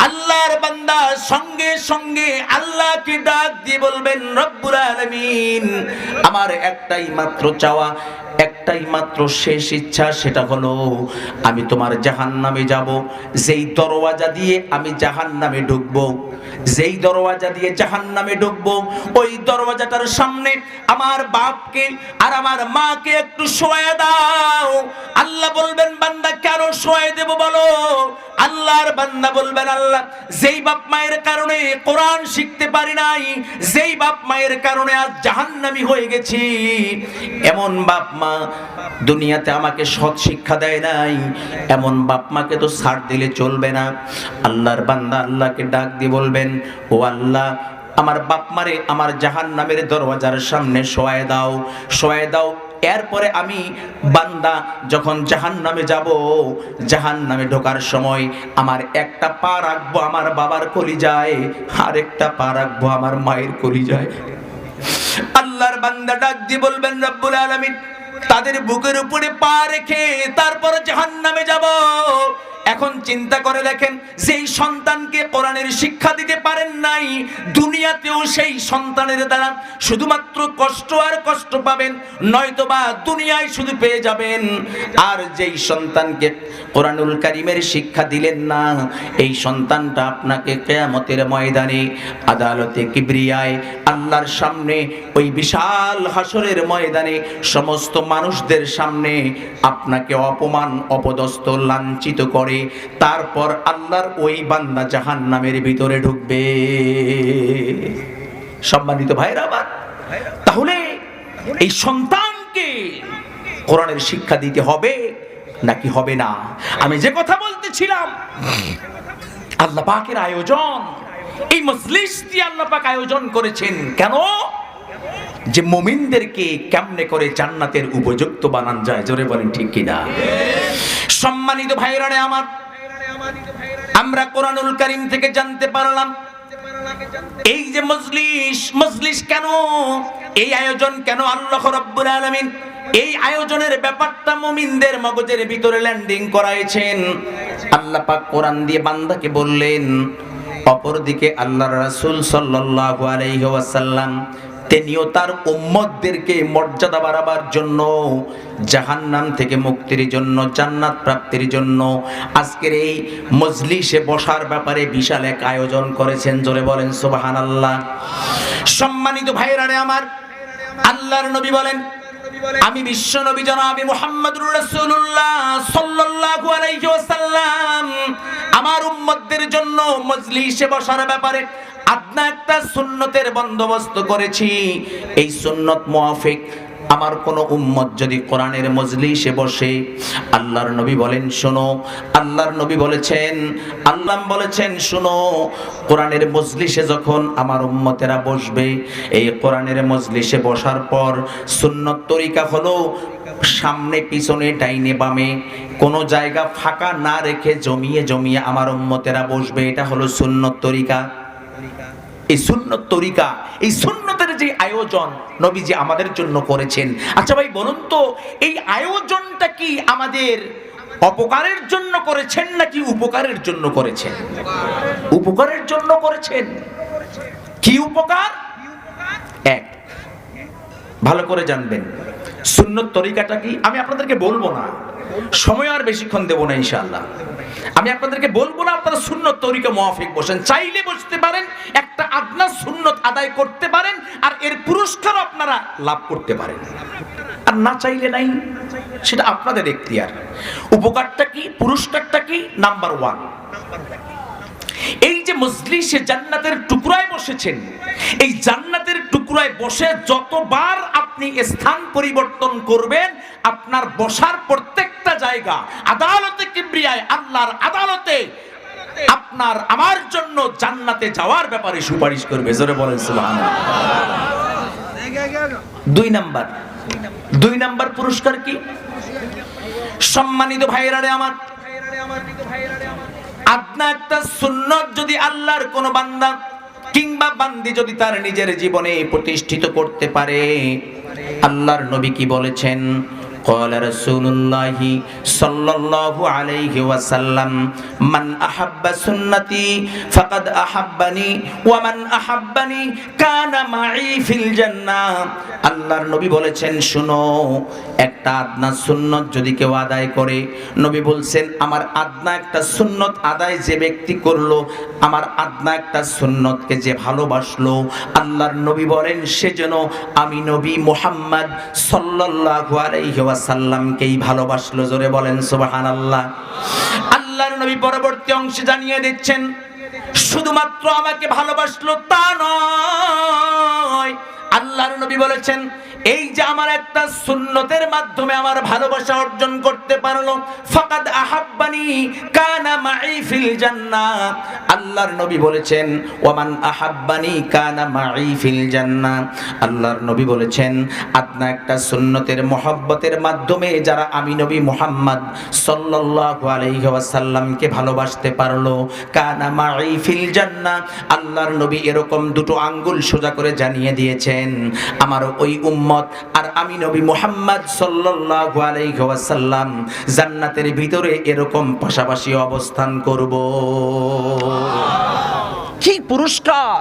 আল্লাহর বান্দা সঙ্গে সঙ্গে আল্লাহকে ডাক দিয়ে বলবেন রব্বুল আলামিন আমার একটাই মাত্র চাওয়া, একটাই মাত্র শেষ ইচ্ছা, সেটা হলো আমি তোমার জাহান্নামে যাব। যেই দরওয়াজা দিয়ে আমি জাহান্নামে ঢুকবো, যেই দরওয়াজা দিয়ে জাহান্নামে ঢুকবো ওই দরওয়াজাটার সামনে আমার বাপকে আর আমার মাকে একটু শোয়া দাও। আল্লাহ বলবেন বান্দা কেন শোয়া দেব বলো? আল্লাহর বান্দা বলবেন আল্লাহ যেই বাপ মায়ের কারণে কোরআন শিখতে পারি নাই, যেই বাপ মায়ের কারণে আজ জাহান্নামী হয়ে গেছি, এমন বাপ মা দুনিয়াতে আমাকে সৎ শিক্ষা দেয় নাই, এমন বাপ মাকে তো ছাড় দিলে চলবে না। আল্লাহর বান্দা আল্লাহকে ডাক দিয়ে বলবেন ও আল্লাহ আমার বাপ মারে আমার জাহান্নামের দরওয়াজার সামনে শোয়া দাও, শোয়া দাও। এরপরে আমি বান্দা যখন জাহান্নামে যাব, জাহান্নামে ঢোকার সময় আমার একটা পা রাখবো আমার বাবার কলিজায়, আর একটা পা রাখবো আমার মায়ের কলিজায়। আল্লাহর বান্দা ডাক দিয়ে বলবেন রব্বুল আলামিন তাদের বুকের উপরে পা রেখে তারপর জাহান্নামে যাব। এখন চিন্তা করে দেখেন, যেই সন্তানকে কোরআনের শিক্ষা দিতে পারেন নাই, দুনিয়াতেও সেই সন্তানের দ্বারা শুধুমাত্র কষ্ট আর কষ্ট পাবেন, নয়তোবা দুনিয়ায় শুধু পেয়ে যাবেন। আর যেই সন্তানকে কোরআনুল কারীমের শিক্ষা দিলেন না, এই সন্তানটা আপনাকে কিয়ামতের ময়দানে আদালতে কিবরিয়ায় আল্লাহর সামনে ওই বিশাল হাসরের ময়দানে সমস্ত মানুষদের সামনে আপনাকে অপমান অপদস্থ লাঞ্ছিত করে তারপর আল্লাহর ওই বান্দা জাহান্নামের ভিতরে ঢুকবে। সম্মানিত ভাইরা আমার, তাহলে এই সন্তানকে কোরআনের শিক্ষা দিতে হবে নাকি হবে না? আমি যে কথা বলতেছিলাম, আল্লাহ পাকের আয়োজন, এই মজলিসটি আল্লাহ পাক আয়োজন করেছেন কেন? যে মুমিনদেরকে কেমনে করে জান্নাতের উপযুক্ত বানান যায়। জোরে বলেন ঠিক কিনা? সম্মানিত ভাইরা আমার, আমরা কোরআনুল কারীম থেকে জানতে পারলাম এই যে মজলিস কেন, এই আয়োজন কেন আল্লাহ রাব্বুল আলামিন এই আয়োজনের ব্যাপারটা মুমিনদের মগজের ভিতরে ল্যান্ডিং করাইছেন। আল্লাহ পাক কোরআন দিয়ে বান্দাকে বললেন, অপরদিকে আল্লাহর রাসূল সাল্লাল্লাহু আলাইহি ওয়াসাল্লাম তিনিও তার উম্মতদেরকে মর্যাদা বাড়াবার জন্য, জাহান্নাম থেকে মুক্তির জন্য, জান্নাত প্রাপ্তির জন্য আজকের এই মজলিসে বসার ব্যাপারে বিশাল এক আয়োজন করেছেন। জোরে বলেন সুবহানাল্লাহ। সম্মানিত ভাইরা আমার, আল্লাহর নবী বলেন আমি বিশ্ব নবী জনাবে মুহাম্মদুর রাসূলুল্লাহ সাল্লাল্লাহু আলাইহি ওয়াসাল্লাম আমার উম্মতদের জন্য মজলিসে বসার ব্যাপারে আদনা একটা সুন্নতের বন্দোবস্ত করেছি। এই সুন্নত মুআফিক আমার কোন উম্মত যদি কোরআনের মজলিসে বসে, আল্লাহর নবী বলেন শোনো, আল্লাহর নবী বলেছেন, আল্লাহ বলেছেন শোনো, কোরআনের মজলিসে যখন আমার উম্মতেরা বসবে, এই কোরআনের মজলিসে বসার পর সুন্নত তরিকা হলো সামনে পিছনে ডাইনে বামে কোনো জায়গা ফাঁকা না রেখে জমিয়ে জমিয়ে আমার উম্মতেরা বসবে। এটা হলো সুন্নত তরিকা। এই সুন্নত তরিকা, এই সুন্নতের যে আয়োজন নবীজি আমাদের জন্য করেছেন, আচ্ছা ভাই বলুন তো, এই আয়োজনটা কি আমাদের অপকারের জন্য করেছেন নাকি উপকারের জন্য করেছেন? উপকারের জন্য করেছেন। কি উপকার? এক, ভালো করে জানবেন সুন্নত তরিকাটা কি। আমি আপনাদেরকে বলবো না, সময় আর বেশিক্ষণ দেব না ইনশাআল্লাহ। আমি আপনাদেরকে বলবো না আপনারা সুন্নত তরিকা মুআফিক বসেন, চাইলে বসতে পারেন, একটা আদনা সুন্নত আদায় করতে পারেন, আর এর পুরস্কার আপনারা লাভ করতে পারেন, আর না চাইলে নাই, সেটা আপনাদের এখতিয়ার। উপকারটা কি, পুরস্কারটা কি? নাম্বার 1, এই যে মজলিসে জান্নাতের টুকরায় বসেছেন, এই জান্নাতের টুকরায় বসে যতবার আপনি স্থান পরিবর্তন করবেন, আপনার বসার প্রত্যেকটা জায়গা আদালতে কিবরিয়ায়, আল্লাহর আদালতে আপনার আমার জন্য জান্নাতে যাওয়ার ব্যাপারে সুপারিশ করবে। জোরে বলেন সুবহানাল্লাহ। 2 নাম্বার পুরস্কার কি? সম্মানিত ভাইরা রে আমার, আদনা একটা সুন্নত যদি আল্লাহর কোন বান্দা কিংবা বান্দি যদি তার নিজের জীবনে প্রতিষ্ঠিত করতে পারে, আল্লাহর নবী কি বলেছেন? قال رسول الله صلى الله عليه وسلم من أحب سنتي فقد أحبني ومن أحبني كان معي في الجنة। আল্লাহর নবী বলেছেন শুনো, একটা আদনা সুন্নত যদি কেউ আদায় করে, নবী বলছেন আমার আদনা একটা সুন্নত আদায় যে ব্যক্তি করলো, আমার আদনা একটা সুন্নতকে যে ভালোবাসলো, আল্লাহর নবী বলেন সে যেন আমি নবী মুহাম্মদ সাল্লাল্লাহু আলাইহি ওয়াসাল্লামকেই ভালোবাসলো। জোরে বলেন সুবহানাল্লাহ। আল্লাহর নবী পরবর্তী অংশে জানিয়ে দিচ্ছেন শুধুমাত্র আমাকে ভালোবাসলো তা নয়, আল্লাহর নবী বলেছেন এই যে আমার একটা সুন্নতের মাধ্যমে আমার ভালোবাসা অর্জন করতে পারলো, ফাকাদ আহাব্বানি কানা মাই ফিল জান্নাহ। আল্লাহর নবী বলেছেন ওয়ামান আহাব্বানি কানা মাই ফিল জান্নাহ। আল্লাহর নবী বলেছেন আদনা একটা সুন্নতের মহব্বতের মাধ্যমে যারা আমি নবী মুহাম্মদ সাল্লাল্লাহু আলাইহি ওয়াসাল্লামকে ভালোবাসতে পারলো, কানা মাই ফিল জান্নাহ। আল্লাহর নবী এরকম দুটো আঙ্গুল সোজা করে জানিয়ে দিয়েছেন আমার ওই উম্মত আর আমি নবী মুহাম্মদ সাল্লাল্লাহু আলাইহি ওয়াসাল্লাম জান্নাতের ভিতরে এরকম পাশাপাশি অবস্থান করব। কি পুরস্কার!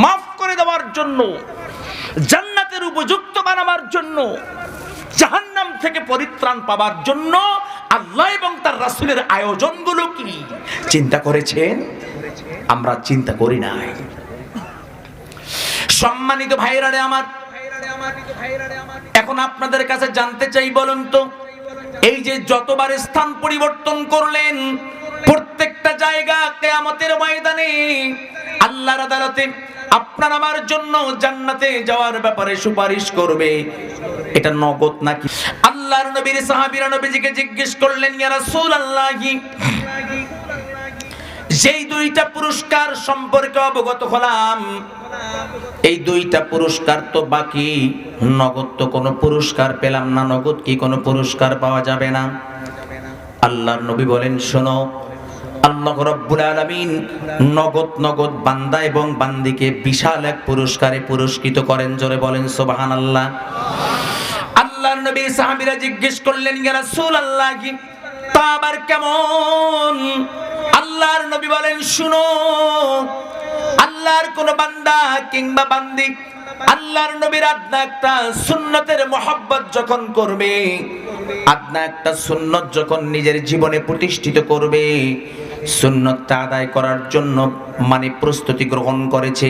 মাফ করে দেওয়ার জন্য, জান্নাতের উপযুক্ত বানাবার জন্য, জাহান্নাম থেকে পরিত্রাণ পাবার জন্য আল্লাহ এবং তার রাসূলের আয়োজনগুলো কি চিন্তা করেছেন? আমরা চিন্তা করি নাই। সম্মানিত ভাইরা রে আমার, এখন আপনাদের কাছে জানতে চাই, বলুন তো এই যে যতবার স্থান পরিবর্তন করলেন, প্রত্যেকটা জায়গা কিয়ামতের ময়দানে আল্লাহর আদালতে আপনার আমার জন্য জান্নাতে যাওয়ার ব্যাপারে সুপারিশ করবে, এটা নগদ নাকি? আল্লাহর নবীর সাহাবীরা নবীজিকে জিজ্ঞেস করলেন ইয়া রাসূলুল্লাহি, যেই দুইটা পুরস্কার সম্পর্কে অবগত হলাম, এই দুইটা পুরস্কার তো বাকি, নগদ তো কোনো পুরস্কার পেলাম না, নগদ কি কোনো পুরস্কার পাওয়া যাবে না? আল্লাহর নবী বলেন শোনো, আল্লাহ রাব্বুল আলামিন নগদ বান্দা এবং বান্দিকে বিশাল এক পুরস্কারে পুরস্কৃত করেন। জোরে বলেন সুবহানাল্লাহ। আল্লাহর নবী সাহাবীরা জিজ্ঞেস করলেন ইয়া রাসূলুল্লাহ, তা আবার কেমন? আল্লাহর নবী বলেন শুনো, আল্লাহর কোন বান্দা কিংবা বান্দি আল্লাহর নবীর আদনা একটা সুন্নতের মহব্বত যখন করবে, আদনা একটা সুন্নত যখন নিজের জীবনে প্রতিষ্ঠিত করবে, সুন্নতটা আদায় করার জন্য মানে প্রস্তুতি গ্রহণ করেছে,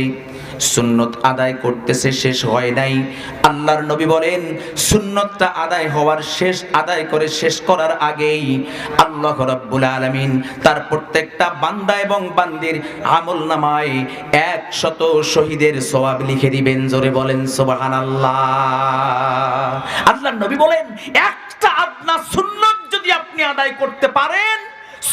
সুন্নত আদায় করতেছে, শেষ হয় নাই। আল্লাহর নবী বলেন সুন্নতটা আদায় হওয়ার আদায় করে শেষ করার আগেই আল্লাহ রাব্বুল আলামিন তার প্রত্যেকটা বান্দা এবং বান্দির আমলনামায় 100 শহীদের সওয়াব লিখে দিবেন। জোরে বলেন সুবহানাল্লাহ। আল্লাহর নবী বলেন একটা আদনা সুন্নত যদি আপনি আদায় করতে পারেন,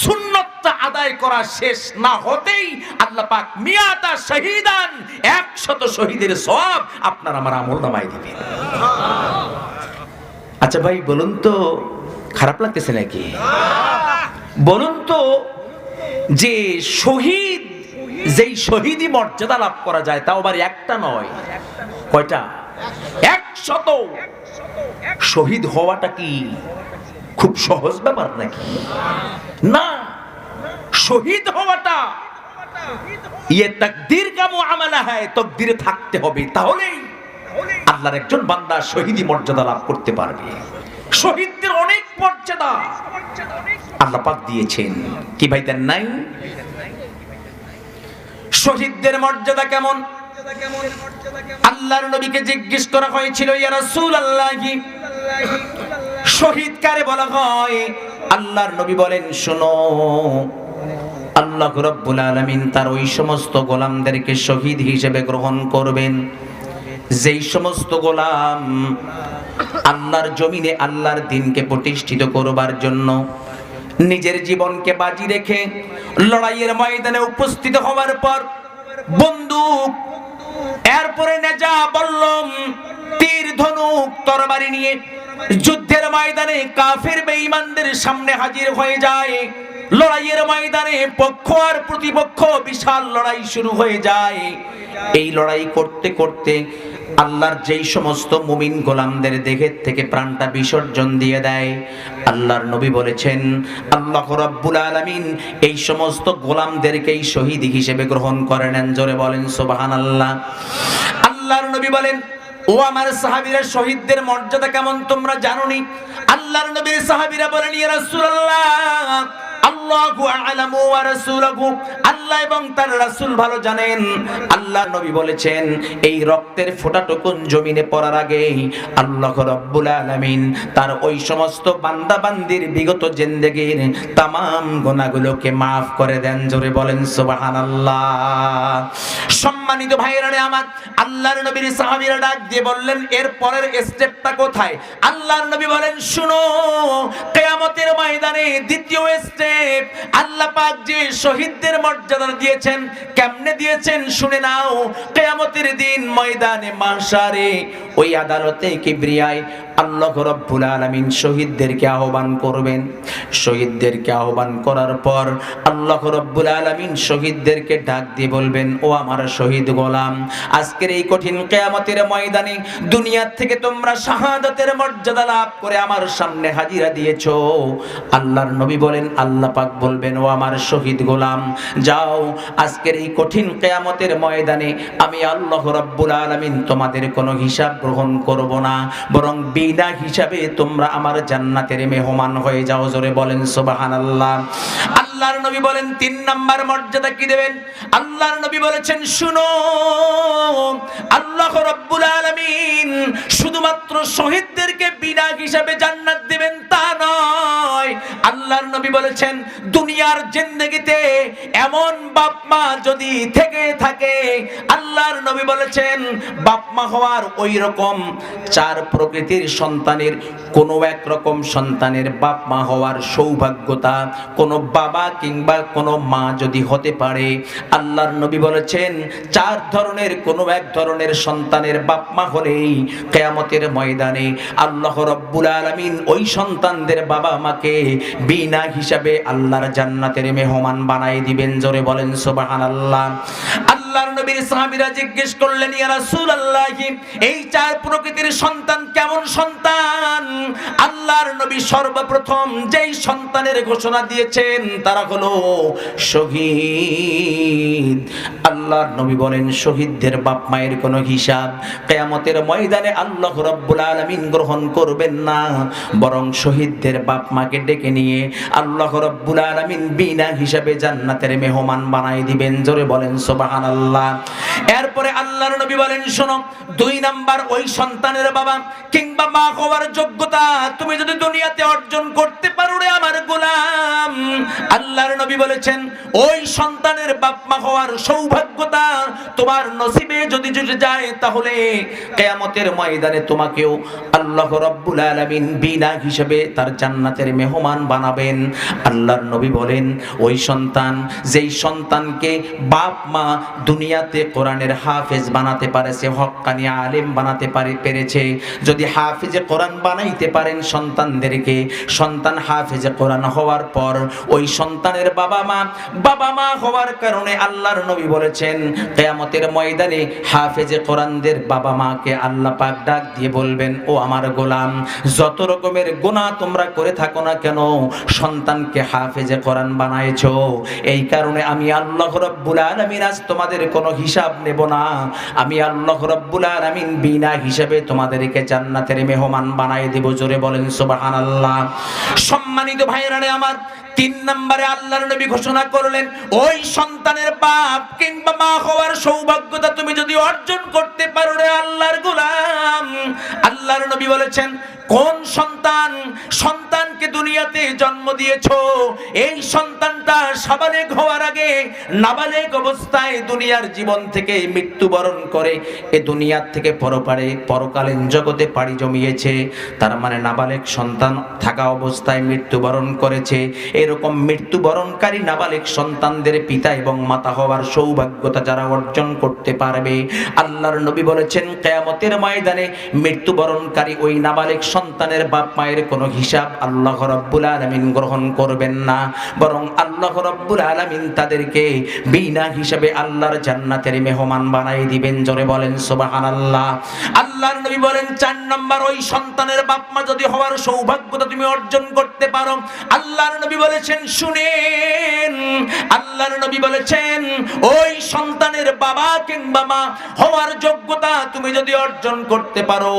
সুন্নতটা আদায় করা শেষ না হতেই আল্লাহ পাক মিয়াতা শহীদান 100 শহীদের সওয়াব আপনার আমার আমলনামায় দিবেন। আচ্ছা ভাই বলুন তো, খারাপ লাগতেছে নাকি? বলুন তো, যে শহীদ, যেই শহীদি মর্যাদা লাভ করা যায় তাও আবার একটা নয়, কয়টা? 100। শহীদ হওয়াটা কি খুব সহজ ব্যাপার নাকি? না, শহীদ হওয়াটা ইয়ে তাকদীর কা মুআমালা হয়, তাকদীরে থাকতে হবে, তাহলেই আল্লাহর একজন বান্দা শহীদি মর্যাদা লাভ করতে পারবে। শহীদদের অনেক মর্যাদা আল্লাহ পাক দিয়েছেন, কি ভাই দেন নাই? শহীদদের মর্যাদা কেমন? আল্লাহর নবীকে জিজ্ঞেস করা হয়েছিল, ইয়া রাসূলুল্লাহ শহীদ কারে বলা হয়? আল্লাহর নবী বলেন, শোনো, আল্লাহ রাব্বুল আলামিন তার ওই সমস্ত গোলামদেরকে শহীদ হিসেবে গ্রহণ করবেন যেই সমস্ত গোলাম আল্লাহর জমিনে আল্লাহর দ্বীনকে প্রতিষ্ঠিত করবার জন্য নিজের জীবনকে বাজি রেখে লড়াইয়ের ময়দানে উপস্থিত হওয়ার পর বন্দুক, এরপরে নেজা, বল্লম, তীর, ধনুক, তরবারি নিয়ে যুদ্ধের ময়দানে কাফের বেঈমানদের সামনে হাজির হয়ে যায়। লড়াইয়ের ময়দানে পক্ষ আর প্রতিপক্ষ বিশাল লড়াই শুরু হয়ে যায়। এই লড়াই করতে করতে আল্লাহর যেই সমস্ত মুমিন গোলামদের দেহের থেকে প্রাণটা বিসর্জন দিয়ে দেয়, আল্লাহর নবী বলেছেন আল্লাহ রাব্বুল আলামিন এই সমস্ত গোলামদেরকেই শহীদ হিসেবে গ্রহণ করে নেন। জোরে বলেন সুবহানাল্লাহ। আল্লাহর নবী বলেন, ও আমার সাহাবীরা, শহীদদের মর্যাদা কেমন তোমরা জানোনি? আল্লাহর নবীর সাহাবীরা বলেন, ইয়া রাসূলুল্লাহ আল্লাহু আ'লামু ওয়া রাসূলুহু, আল্লাহ এবং তার রাসূল ভালো জানেন। আল্লাহর নবী বলেছেন এই রক্তের ফোঁটাটুকু জমিনে পড়ার আগেই আল্লাহ রাব্বুল আলামিন তার ওই সমস্ত বান্দা বান্দির বিগত জিন্দেগীর तमाम গুনাহগুলোকে maaf করে দেন। জোরে বলেন সুবহানাল্লাহ। সম্মানিত ভাইরা আমার, আল্লাহর নবীর সাহাবীরা ডাক দিয়ে বললেন, এর পরের স্টেপটা কোথায়? আল্লাহর নবী বলেন, শুনো, কিয়ামতের ময়দানে দ্বিতীয় স্টেপ আল্লাহ পাক যে শহীদদের মর্যাদা দিয়েছেন, কেমনে দিয়েছেন শুনে নাও। কিয়ামতের দিন ময়দানে মাহশারে ওই আদালতে কিবরিয়ায় আল্লাহ রাব্বুল আলামিন শহীদদেরকে আহ্বান করবেন। শহীদদেরকে আহ্বান করার পর আল্লাহ রাব্বুল আলামিন শহীদদেরকে ডাক দিয়ে বলবেন, ও আমার শহীদ গোলাম, আজকের এই কঠিন কিয়ামতের ময়দানে দুনিয়ার থেকে তোমরা শাহাদাতের মর্যাদা লাভ করে আমার সামনে হাজিরা দিয়েছো। আল্লাহর নবী বলেন, আল্লাহ পাক বলবেন, ও আমার শহীদ গোলাম, যাও, আজকের এই কঠিন কিয়ামতের ময়দানে আমি আল্লাহ রাব্বুল আলামিন তোমাদের কোনো হিসাব গ্রহণ করব না, বরং বিনা হিসাবে তোমরা আমার জান্নাতের মেহমান হয়ে যাও। জোরে বলেন সুবহানাল্লাহ। আল্লাহর নবী বলেন, 3 নাম্বার মর্যাদা কি দেবেন? আল্লাহর নবী বলেছেন, শুনো, আল্লাহ রাব্বুল আলামিন শুধুমাত্র শহীদদেরকে বিনা হিসাবে জান্নাত দিবেন তা নয়। আল্লাহর নবী বলেছেন, দুনিয়ার জিন্দেগিতে এমন বাপ মা যদি থেকে থাকে, আল্লাহর নবী বলেছেন বাপ মা হওয়ার ওই রকম 4 প্রকৃতির সন্তানের কোনো এক রকম সন্তানের বাপ মা হওয়ার সৌভাগ্যতা কোনো বাবা কিংবা কোনো মা যদি হতে পারে, আল্লাহর নবী বলেছেন 4 ধরনের কোনো এক ধরনের সন্তানের বাপ মা হলেই কিয়ামতের ময়দানে আল্লাহ রাব্বুল আলামিন ওই সন্তানদের বাবা মাকে বিনা হিসাবে আল্লাহর জান্নাতের মেহমান বানাই দিবেন। জোরে বলেন সুবহানাল্লাহ। আল্লাহর নবীর সাহাবীরা জিজ্ঞেস করলেন, ইয়া রাসূলুল্লাহ এই 4 প্রকৃতির সন্তান কেমন সন্তান? আল্লাহর নবী সর্বপ্রথম যেই সন্তানের ঘোষণা দিয়েছেন তারা হলো শহীদ। আল্লাহর নবী বলেন, শহীদদের বাপ মায়ের কোনো হিসাব কিয়ামতের ময়দানে আল্লাহ রাব্বুল আলামিন গ্রহণ করবেন না, বরং শহীদদের বাপ মাকে ডেকে নিয়ে আল্লাহ রাব্বুল আলামিন বিনা হিসাবে জান্নাতের মেহমান বানাই দিবেন। জোরে বলেন সুবহানাল্লাহ। সুবহানাল্লাহ। এরপরে আল্লাহর নবী বলেন, শোনো, 2 নাম্বার ওই সন্তানের বাবা কিংবা মা হওয়ার যোগ্যতা তুমি যদি দুনিয়াতে অর্জন করতে পারো রে আমার গোলাম, আল্লাহর নবী বলেছেন ওই সন্তানের বাপ মা হওয়ার সৌভাগ্যতা তোমার নসিবে যদি জুটে যায়, তাহলে কিয়ামতের ময়দানে তোমাকেও আল্লাহ রাব্বুল আলামিন বিনা হিসেবে তার জান্নাতের মেহমান বানাবেন। আল্লাহর নবী বলেন ওই সন্তান, যেই সন্তানকে বাপ মা দুনিয়াতে কোরআনের হাফেজ বানাতে পারেছে, হক্কানি আলেম বানাতে পেরেছে, যদি হাফেজে কোরআন বানাইতে পারেন সন্তানদেরকে, সন্তান হাফেজে কোরআন হওয়ার পর ওই সন্তানের বাবা মা হওয়ার কারণে আল্লাহর নবী বলেছেন কিয়ামতের ময়দানে হাফেজে কোরআনদের বাবা মাকে আল্লাহ পাক ডাক দিয়ে বলবেন, ও আমার গোলাম, যত রকমের গুনাহ তোমরা করে থাকো না কেন, সন্তানকে হাফেজে কোরআন বানাইছো, এই কারণে আমি আল্লাহ রাব্বুল আলামিন আজ তোমাদের কোনো হিসাব নেব না, আমি আল্লাহ রাব্বুল আলামিন বিনা হিসাবে তোমাদেরকে জান্নাতের মেহমান বানাই দেব। জোরে বলেন সুবহানাল্লাহ। সম্মানিত ভাইরা আমার, 3 নম্বরে আল্লাহর নবী ঘোষণা করলেন ওই সন্তানের বাপ কিংবা মা হওয়ার সৌভাগ্যতা তুমি যদি অর্জন করতে পারো রে আল্লাহর গোলাম, আল্লাহর নবী বলেছেন কোন সন্তানকে দুনিয়াতে জন্ম দিয়েছো, এই সন্তানটা সাবালেগ হওয়ার আগে নাবালেগ অবস্থায় দুনিয়ার জীবন থেকে মৃত্যুবরণ করে এ দুনিয়ার থেকে পরকালীন জগতে পাড়ি জমিয়েছে, তার মানে নাবালেগ সন্তান থাকা অবস্থায় মৃত্যুবরণ করেছে। এরকম মৃত্যুবরণকারী নাবালেগ সন্তানদের পিতা এবং মাতা হওয়ার সৌভাগ্যতা যারা অর্জন করতে পারবে, আল্লাহর নবী বলেছেন কিয়ামতের ময়দানে মৃত্যুবরণকারী ওই নাবালেগ সন্তানের বাপ মায়ের কোনো হিসাব আল্লাহ রাব্বুল আলামিন গ্রহণ করবেন না, বরং আল্লাহ রাব্বুল আলামিন তাদেরকে বিনা হিসাবে আল্লাহর জান্নাতের মেহমান বানাই দিবেন। জোরে বলেন সুবহানাল্লাহ। আল্লাহর নবী বলেন 4 নম্বর ওই সন্তানের বাপ মা যদি হওয়ার সৌভাগ্যতা তুমি অর্জন করতে পারো, আল্লাহর নবী বলেছেন শুনেন, আল্লাহর নবী বলেছেন ওই সন্তানের বাবা কিংবা মা হওয়ার যোগ্যতা তুমি যদি অর্জন করতে পারো,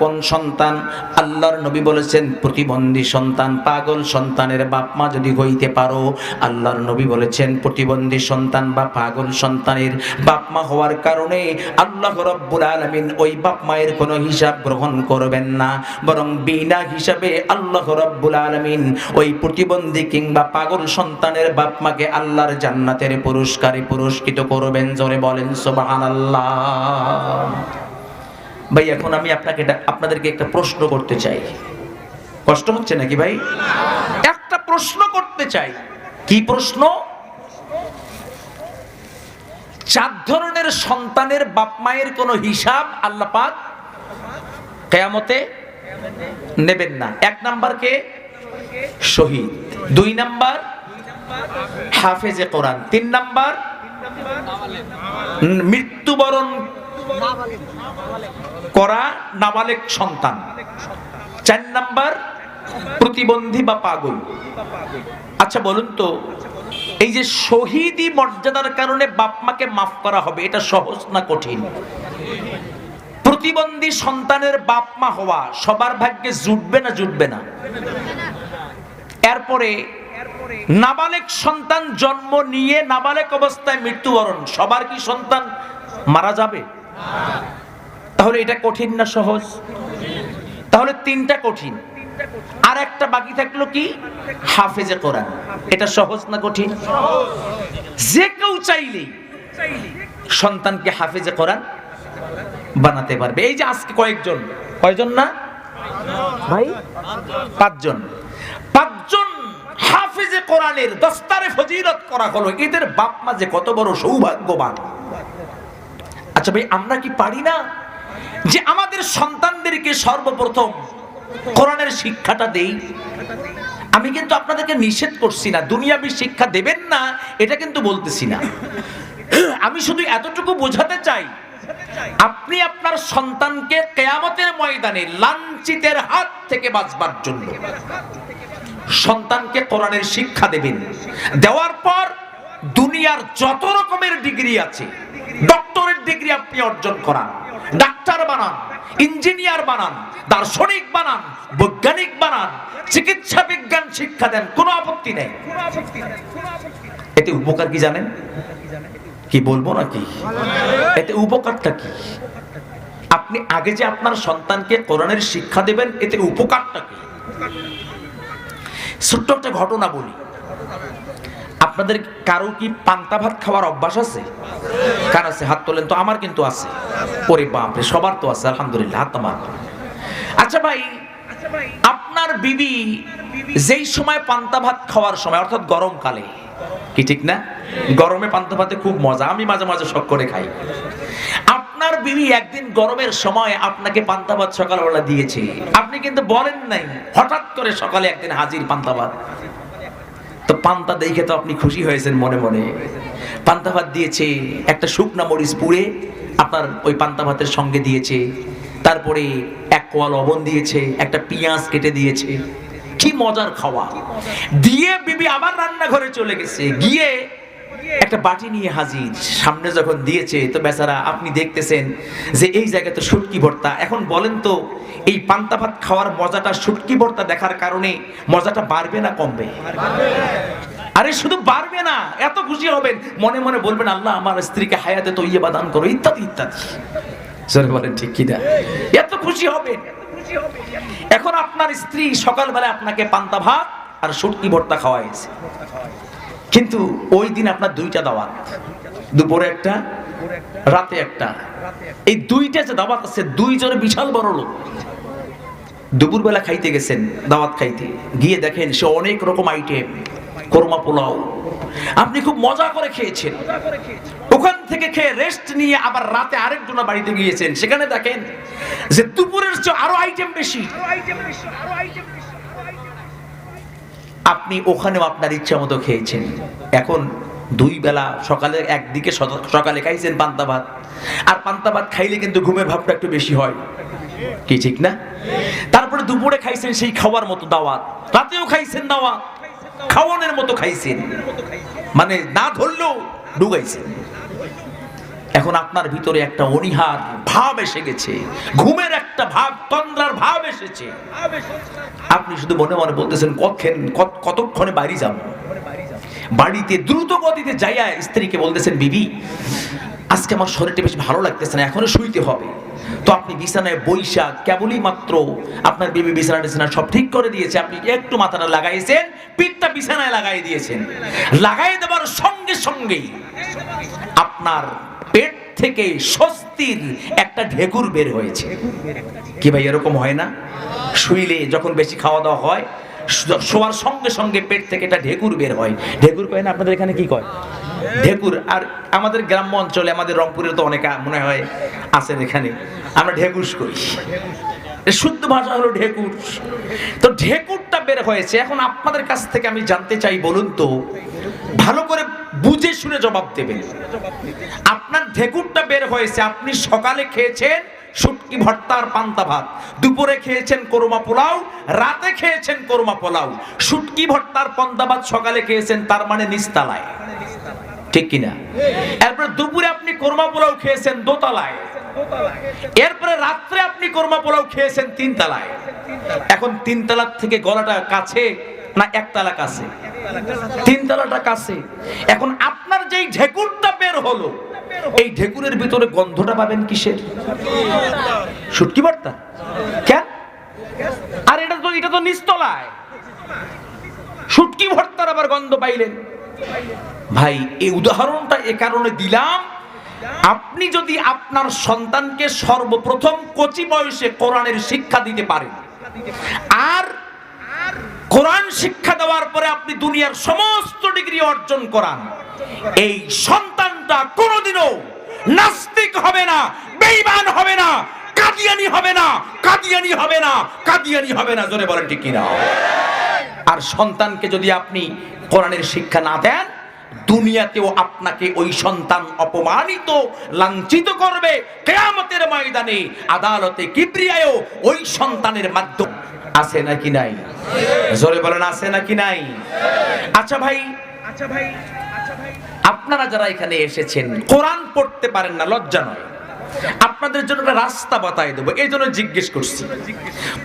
কোন সন্তান? আল্লাহর নবী বলেছেন প্রতিবন্ধী সন্তান, পাগল সন্তানের বাপ মা যদি হইতে পারো, আল্লাহর নবী বলেছেন প্রতিবন্ধী সন্তান বা পাগল সন্তানের বাপ মা হওয়ার কারণে আল্লাহ রাব্বুল আলামিন ওই বাপ মায়ের কোনো হিসাব গ্রহণ করবেন না, বরং বিনা হিসাবে আল্লাহ রাব্বুল আলামিন ওই প্রতিবন্ধী কিংবা পাগল সন্তানের বাপ মাকে আল্লাহর জান্নাতের পুরস্কারে পুরস্কৃত করবেন। জোরে বলেন সুবহানাল্লাহ। ভাই এখন আমি আপনাদেরকে একটা প্রশ্ন করতে চাই, কষ্ট হচ্ছে নাকি ভাই? একটা প্রশ্ন করতে চাই। কি প্রশ্ন? 4 ধরনের সন্তানের বাপ মায়ের কোনো হিসাব আল্লাহ পাক কিয়ামতে নেবেন না। 1 নাম্বার কে? শহীদ। 2 নাম্বার হাফেজে কোরআন। 3 নাম্বার মৃত্যুবরণ করা নাবালেগ সন্তান। 4 নাম্বার প্রতিবন্ধী বা পাগল। আচ্ছা বলুন তো, এই যে শহীদি মর্যাদার কারণে বাপ মাকে মাফ করা হবে, এটা সহজ না কঠিন? প্রতিবন্ধী সন্তানের বাপ মা হওয়া সবার ভাগ্যে জুটবে না জুটবে না? এরপরে নাবালেগ সন্তান জন্ম নিয়ে নাবালেগ অবস্থায় মৃত্যুবরণ, সবার কি সন্তান মারা যাবে? তাহলে এটা কঠিন না সহজ? তাহলে 3টা কঠিন, আর একটা বাকি থাকলো কি? হাফেজে কোরআন। এটা সহজ না কঠিন? যে কেউ চাইলেই সন্তানকে হাফেজে কোরআন বানাতে পারবে। এই যে আজকে কয়জন না ভাই? 5 জন হাফেজে কোরআনের দস্তারে ফজিলত করা হলো। এদের বাপ মা যে কত বড় সৌভাগ্যবান। আচ্ছা ভাই, আমরা কি পারি না যে আমাদের সন্তানদেরকে সর্বপ্রথম কোরআনের শিক্ষাটা দেই? আমি কিন্তু আপনাদেরকে নিষেধ করছি না, দুনিয়াবি শিক্ষা দেবেন না এটা কিন্তু বলতেছি না। আমি শুধু এতটুকু বোঝাতে চাই, আপনি আপনার সন্তানকে কিয়ামতের ময়দানে লাঞ্ছিতের হাত থেকে বাঁচবার জন্য সন্তানকে কোরআনের শিক্ষা দেবেন। দেওয়ার পর দুনিয়ার যত রকমের ডিগ্রি আছে, ডক্টরেট ডিগ্রি আপনি অর্জন করান, ডাক্তার বানান, ইঞ্জিনিয়ার বানান, দার্শনিক বানান, বৈজ্ঞানিক বানান, চিকিৎসা বিজ্ঞান শিক্ষা দেন, কোনো আপত্তি নেই। এতে উপকার কি জানেন? কি বলবো নাকি? এতে উপকারটা কি? আপনি আগে যে আপনার সন্তানকে কোরআনের শিক্ষা দেবেন, এতে উপকারটা কি? ছোট্ট একটা ঘটনা বলি। আপনাদের কারো কি পান্তা ভাত খাওয়ার অভ্যাস আছে? কার আছে হাত তোলেন তো। আমার কিন্তু আছে। ওরে বাপরে, সবার তো আছে আলহামদুলিল্লাহ, হাত আমার। আচ্ছা ভাই, আপনার বিবি যেই সময় পান্তা ভাত খাওয়ার সময়, অর্থাৎ গরমকালে, কি ঠিক না? গরমে পান্তা ভাতে খুব মজা, আমি মাঝে মাঝে শখ করে খাই। আপনার বিবি একদিন গরমের সময় আপনাকে পান্তা ভাত সকালবেলা দিয়েছে, আপনি কিন্তু বলেন নাই, হঠাৎ করে সকালে একদিন হাজির পান্তা ভাত। তো পান্তা দেখে তো আপনি খুশি হয়েছেন মনে মনে। পান্তা ভাত দিয়েছে, একটা শুকনা মরিচ পুড়ে আপনার ওই পান্তা ভাতের সঙ্গে দিয়েছে, তারপরে এক কোয়া লবণ দিয়েছে, একটা পেঁয়াজ কেটে দিয়েছে। কি মজার খাওয়া! দিয়ে বিবি আবার রান্নাঘরে চলে গেছে, গিয়ে একটা বাটি নিয়ে হাজির। সামনে যখন দিয়েছে তো বেচারা, আপনি দেখতেছেন যে এই জায়গায় তো শুটকি ভর্তা। এখন বলেন তো, এই পান্তা ভাত খাওয়ার মজাটা শুটকি ভর্তা দেখার কারণে মজাটা বাড়বে না কমবে? আরে শুধু বাড়বে না, এত খুশি হবেন, মনে মনে বলবেন আল্লাহ আমার স্ত্রীকে হায়াতে তৈয়বা দান করো, ইত্যাদি ইত্যাদি। জোরে বলেন ঠিক কি না? এত খুশি হবেন। এখন আপনার স্ত্রী সকালবেলা আপনাকে পান্তা ভাত আর শুটকি ভর্তা খাওয়াইছে, কিন্তু ওই দিন আপনার দুইটা দাওয়াত, দুপুরে একটা, রাতে একটা। এই দুইটা যে দাওয়াত আছে, দুইজনে বিশাল বড় লোক। দুপুরবেলা খাইতে গেছেন, দাওয়াত খাইতে গিয়ে দেখেন সে অনেক রকম আইটেম, কোরমা পোলাও, আপনি খুব মজা করে খেয়েছেন। ওখান থেকে খেয়ে রেস্ট নিয়ে আবার রাতে আরেকজনের বাড়িতে গিয়েছেন, সেখানে দেখেন যে দুপুরের চেয়ে আরো আইটেম বেশি। আপনি ওখানেও আপনার ইচ্ছা মতো খেয়েছেন। এখন দুই বেলা, সকালে একদিকে সকালে খাইছেন পান্তা ভাত, আর পান্তা ভাত খাইলে কিন্তু ঘুমের ভাবটা একটু বেশি হয়, কি ঠিক না? তারপরে দুপুরে খাইছেন সেই খাওয়ার মতো দাওয়াত, রাতেও খাইছেন দাওয়াত, খাওয়ানোর মতো খাইছেন, মানে না ধরলেও ডুবাইছেন। এখন আপনার ভিতরে একটা অনীহার ভাব এসে গেছে, ঘুমের একটা ভাব, তন্দ্রার ভাব এসেছে। আপনি শুধু মনে মনে বলতেছেন কতক্ষণে বাড়ি যাব। বাড়িতে দ্রুত গতিতে যাইয়া স্ত্রীকে বলতেছেন, বিবি আজকে আমার শরীরটা বেশ ভালো লাগতেছে না, এখনো শুইতে হবে। তো আপনি বিছানায় বৈশা কেবলই মাত্র আপনার বিবি বিছানা সব ঠিক করে দিয়েছে, আপনি একটু মাথাটা লাগাইছেন, পিঠটা বিছানায় লাগাই দিয়েছেন। লাগাই দেওয়ার সঙ্গে সঙ্গেই আপনার পেট থেকে স্বস্তির একটা ঢেকুর বের হয়েছে। কি ভাই এরকম হয় না? শুইলে যখন বেশি খাওয়া দাওয়া হয়, শোয়ার সঙ্গে সঙ্গে পেট থেকে একটা ঢেকুর বের হয়। ঢেকুর কয় না? আপনাদের এখানে কি কয়? ঢেকুর। আর আমাদের গ্রাম্য অঞ্চলে, আমাদের রংপুরে তো অনেকে মনে হয় আছেন এখানে, আমরা ঢেকুস করি। শুদ্ধ ভাষা হলো ঢেকুর। তো ঢেকুরটা বের হয়েছে। এখন আপনাদের কাছ থেকে আমি জানতে চাই, বলুন তো, ভালো করে বুঝে শুনে জবাব দেবেন। আপনার ঢেকুরটা বের হয়েছে, আপনি সকালে খেয়েছেন শুটকি ভর্তা আর পান্তা ভাত, দুপুরে খেয়েছেন কোরমা পোলাও, রাতে খেয়েছেন কোরমা পোলাও। শুটকি ভর্তার পান্তা ভাত সকালে খেয়েছেন, তার মানে নিচতলায়, ঠিক কিনা? এরপরে দুপুরে আপনি কোরমা পোলাও খেয়েছেন দোতলায়, এরপরে রাত্রে আপনি কোরমা পোলাও খেয়েছেন তিনতলায়। এখন তিনতলার থেকে গলাটা কাছে না একতলা কাছে? তিনতলাটা কাছে। এখন আপনার যেই ঢেকুরটা বের হলো, এই ঢেকুরের ভিতরে গন্ধটা পাবেন কিসের? শুটকি ভর্তা। কেন? আর এটা তো নিচতলায়, শুটকি ভর্তার আবার গন্ধ পাইলেন? ভাই এই উদাহরণটা এ কারণে দিলাম, আপনি যদি আপনার সন্তানকে সর্বপ্রথম কচি বয়সে কোরআনের শিক্ষা দিতে পারেন, আর কোরআন শিক্ষা দেওয়ার পরে আপনি দুনিয়ার সমস্ত ডিগ্রি অর্জন করান, এই সন্তানটা কোনোদিনও নাস্তিক হবে না, বেঈমান হবে না, কাদিয়ানি হবে না, কাদিয়ানি হবে না, কাদিয়ানি হবে না। জোরে বলেন ঠিক কিনা? আর সন্তানকে যদি আপনি কোরআনের শিক্ষা না দেন, দুনিয়াতেও আপনাকে ওই সন্তান অপমানিত, লাঞ্ছিত করবে। কিয়ামতের ময়দানে, আদালতে, কিবরিয়ায়ও ওই সন্তানের মাধ্যম আছে নাকি নাই? জোরে বলেন আছে নাকি নাই? আচ্ছা ভাই, আপনারা যারা এখানে এসেছেন কোরআন পড়তে পারেন না, লজ্জা নয়, আপনাদের জন্য একটা রাস্তা বাতায় দেবো, এই জন্য জিজ্ঞেস করছি।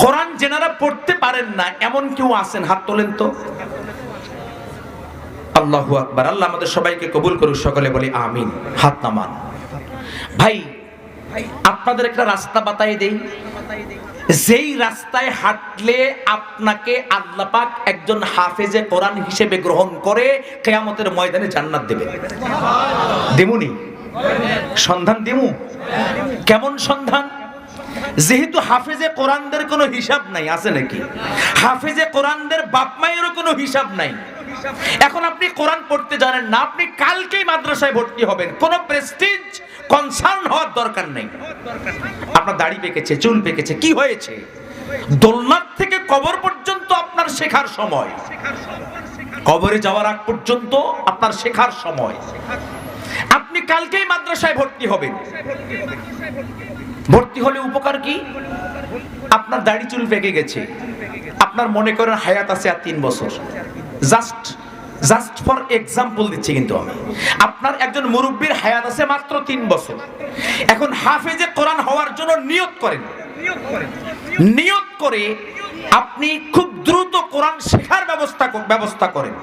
কোরআন যেনারা পড়তে পারেন না এমন কেউ আছেন? হাত তোলেন তো। আল্লাহু আকবার। আল্লাহ আমাদের সবাইকে কবুল করুক, সকলে বলি আমিন। হাত নামান। ভাই, আপনাদের একটা রাস্তা বাতাই দেই, যেই রাস্তায় হাঁটলে আপনাকে আল্লাহ পাক একজন হাফেজে কোরআন হিসেবে গ্রহণ করে কিয়ামতের ময়দানে জান্নাত দেবে। দেমুনি সন্ধান দেমু। কেমন সন্ধান? যেহেতু হাফেজে কোরআনদের কোনো হিসাব নাই, আছে নাকি? হাফেজে কোরআনদের বাপ মায়েরও কোনো হিসাব নাই। এখন আপনি কোরআন পড়তে জানেন না, আপনি কালকেই মাদ্রাসায় ভর্তি হবেন, কোনো প্রেস্টিজ কনসার্ন হওয়ার দরকার নেই। আপনার দাড়ি পেকেছে, চুল পেকেছে, কি হয়েছে? দোলনার থেকে কবর পর্যন্ত আপনার শেখার সময়, কবরে যাওয়ার আগ পর্যন্ত আপনার শেখার সময়। আপনি কালকেই মাদ্রাসায় ভর্তি হবেন। ভর্তি হলে উপকার কি? আপনার দাড়ি চুল পেকে গেছে, আপনার মনে করেন হায়াত আছে আর 3 বছর। জাস্ট ফর এক্সাম্পল দিচ্ছি, কিন্তু আমি আপনার একজন মুরব্বীর হায়াত আছে মাত্র 3 বছর। এখন হাফেজে কোরআন হওয়ার জন্য নিয়ত করেন। নিয়ত করে আপনি খুব দ্রুত কোরআন শেখার ব্যবস্থা করেন।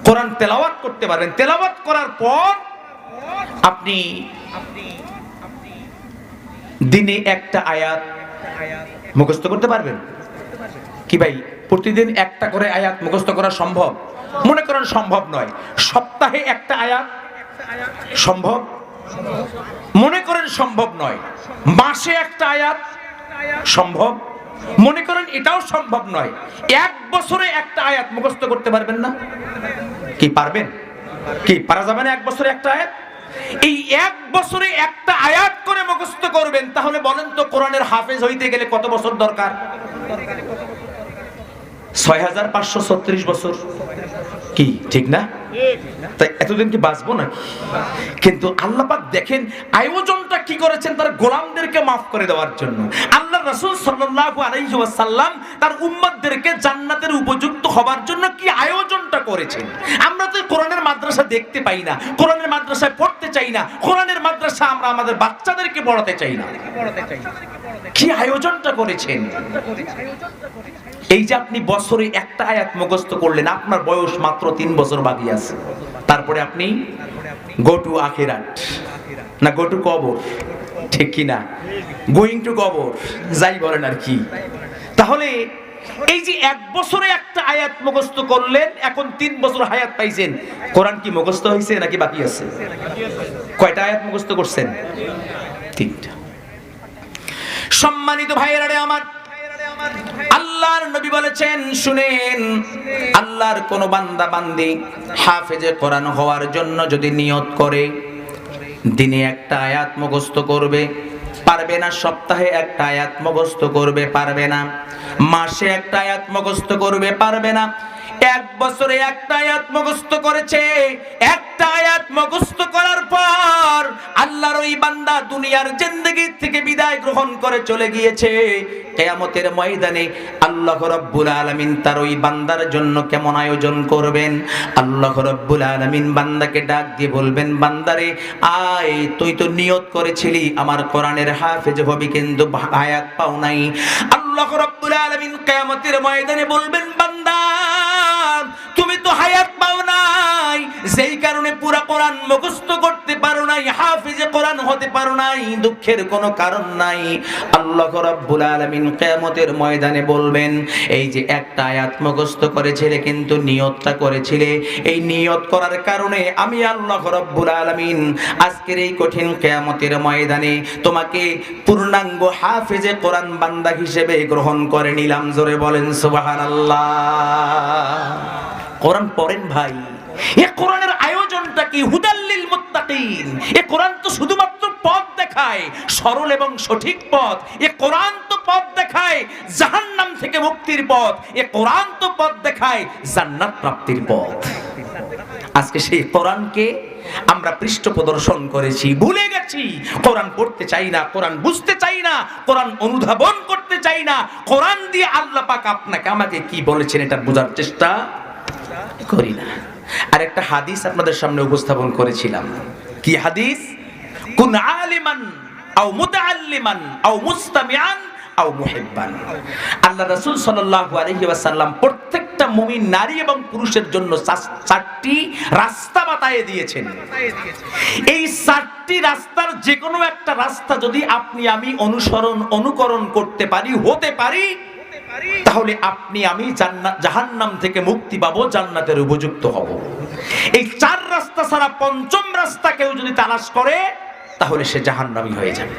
কোরআন তেলাওয়াত করতে পারেন। তেলাওয়াত করার পর আপনি দিনে একটা আয়াত মুখস্থ করতে পারবেন কি ভাই? প্রতিদিন একটা করে আয়াত মুখস্থ করা সম্ভব? মনে করেন সম্ভব নয়, সপ্তাহে একটা আয়াত সম্ভব? মনে করেন সম্ভব নয়, মাসে একটা আয়াত সম্ভব? মনে করেন এটাও সম্ভব নয়, 1 বছরে একটা আয়াত মুখস্থ করতে পারবেন না? কি পারবেন? কি পারা যাবে না 1 বছরে একটা আয়াত? এই 1 বছরে একটা আয়াত করে মুখস্থ করবেন, তাহলে বলেন তো কোরআনের হাফেজ হইতে গেলে কত বছর দরকার? 6536 বছর। কি ঠিক না? তাই এতদিন কি বাঁচবো না? কিন্তু আল্লাহ পাক দেখেন আয়োজনটা কি করেছেন তার গোলামদেরকে মাফ করে দেওয়ার জন্য। আল্লাহ রাসূল সাল্লাল্লাহু আলাইহি ওয়াসাল্লাম তার উম্মতদেরকে জান্নাতের উপযুক্ত হবার জন্য কি আয়োজনটা করেছেন। আমরা তো কোরআনের মাদ্রাসা দেখতে পাই না, কোরআনের মাদ্রাসায় পড়তে চাই না, কোরআনের মাদ্রাসা আমরা আমাদের বাচ্চাদেরকে পড়াতে চাই না। কি আয়োজনটা করেছেন! এই যে আপনি বছরে একটা আয়াত মুখস্থ করলেন, আপনার বয়স মাত্র 3 বছর বাকি আছে। তারপরে আপনি গো টু আখিরাত না গো টু কবর, ঠিক কি না? গোয়িং টু কবর, যাই বলেন আর কি। তাহলে এই যে 1 বছরে একটা আয়াত মুখস্থ করলেন, এখন 3 বছর হায়াত পাইছেন। কোরআন কি মুখস্থ হয়েছে নাকি বাকি আছে? কয়টা আয়াত মুখস্থ করছেন? 3টা। সম্মানিত ভাইয়েরা রে আমার, আল্লাহর নবী বলেছেন, শুনেন, আল্লাহর কোন বান্দা বান্দি হাফেজে কোরআন হওয়ার জন্য যদি নিয়ত করে দিনে একটা আয়াত মুখস্থ করবে, পারবে না। সপ্তাহে একটা আয়াত মুখস্থ করবে, পারবে না। মাসে একটা আয়াত মুখস্থ করবে, পারবে না। 1 বছরে একটা আয়াত মুখস্থ করেছে। একটা আয়াত মুখস্থ করার পর আল্লাহর ওই বান্দা দুনিয়ার জিন্দেগি থেকে বিদায় গ্রহণ করে চলে গিয়েছে। কিয়ামতের ময়দানে আল্লাহ রাব্বুল আলামিন তার ওই বান্দার জন্য কেমন আয়োজন করবেন! আল্লাহ রাব্বুল আলামিন বান্দাকে ডাক দিয়ে বলবেন, বান্দারে আয়, তুই তো নিয়ত করেছিলি আমার কোরআনের হাফেজ হবি, কিন্তু আয়াত পাও নাই। আল্লাহ রাব্বুল আলামিন কিয়ামতের ময়দানে বলবেন, বান্দা তুমি তো হায়াত পাও নাই, যেই কারণে পুরা কোরআন মুখস্থ করতে পারো নাই, হাফেজে কোরআন হতে পারো নাই। দুঃখের কোনো কারণ নাই। আল্লাহ রাব্বুল আলামিন কিয়ামতের ময়দানে বলবেন, এই যে একটা আয়াত মুখস্থ করেছিলে কিন্তু নিয়তটা করেছিলে, এই নিয়ত করার কারণে আমি আল্লাহ রাব্বুল আলামিন আজকের এই কঠিন কিয়ামতের ময়দানে তোমাকে পূর্ণাঙ্গ হাফেজে কোরআন বান্দা হিসেবে গ্রহণ করে নিলাম। জোরে বলেন সুবহানাল্লাহ। কোরআন পড়েন ভাই। এই কোরআনের আয়োজনটা কি? হুদাল্লিল মুত্তাকিন। এই কোরআন তো শুধুমাত্র পথ দেখায়, সরল এবং সঠিক পথ। এই কোরআন তো পথ দেখায় জাহান্নাম থেকে মুক্তির পথ। এই কোরআন তো পথ দেখায় জান্নাত প্রাপ্তির পথ। আজকে সেই কোরআনকে আমরা পৃষ্ঠ প্রদর্শন করেছি, ভুলে গেছি। কোরআন পড়তে চাই না, কোরআন বুঝতে চাই না, কোরআন অনুধাবন করতে চাই না। কোরআন দিয়ে আল্লাহ পাক আপনাকে আমাকে কি বলেছেন এটা বোঝার চেষ্টা করি না। আর একটা হাদিস আপনাদের সামনে উপস্থাপন করেছিলাম। কি হাদিস? কুন আলিমান আও মুতাআল্লিমান আও মুস্তামিআন আও মুহিব্বান। আল্লাহ রাসূল সাল্লাল্লাহু আলাইহি ওয়াসাল্লাম প্রত্যেকটা প্রত্যেকটা মুমিন নারী এবং পুরুষের জন্য চারটি রাস্তা বাতায়ে দিয়েছেন। এই চারটি রাস্তার যে কোনো একটা রাস্তা যদি আপনি আমি অনুকরণ করতে পারি, হতে পারি, তাহলে আপনি আমি জাহান্নাম থেকে মুক্তি পাবো, জান্নাতের উপযুক্ত হব। এই চার রাস্তা ছাড়া পঞ্চম রাস্তা কেউ যদি তালাশ করে তাহলে সে জাহান্নামী হয়ে যাবে।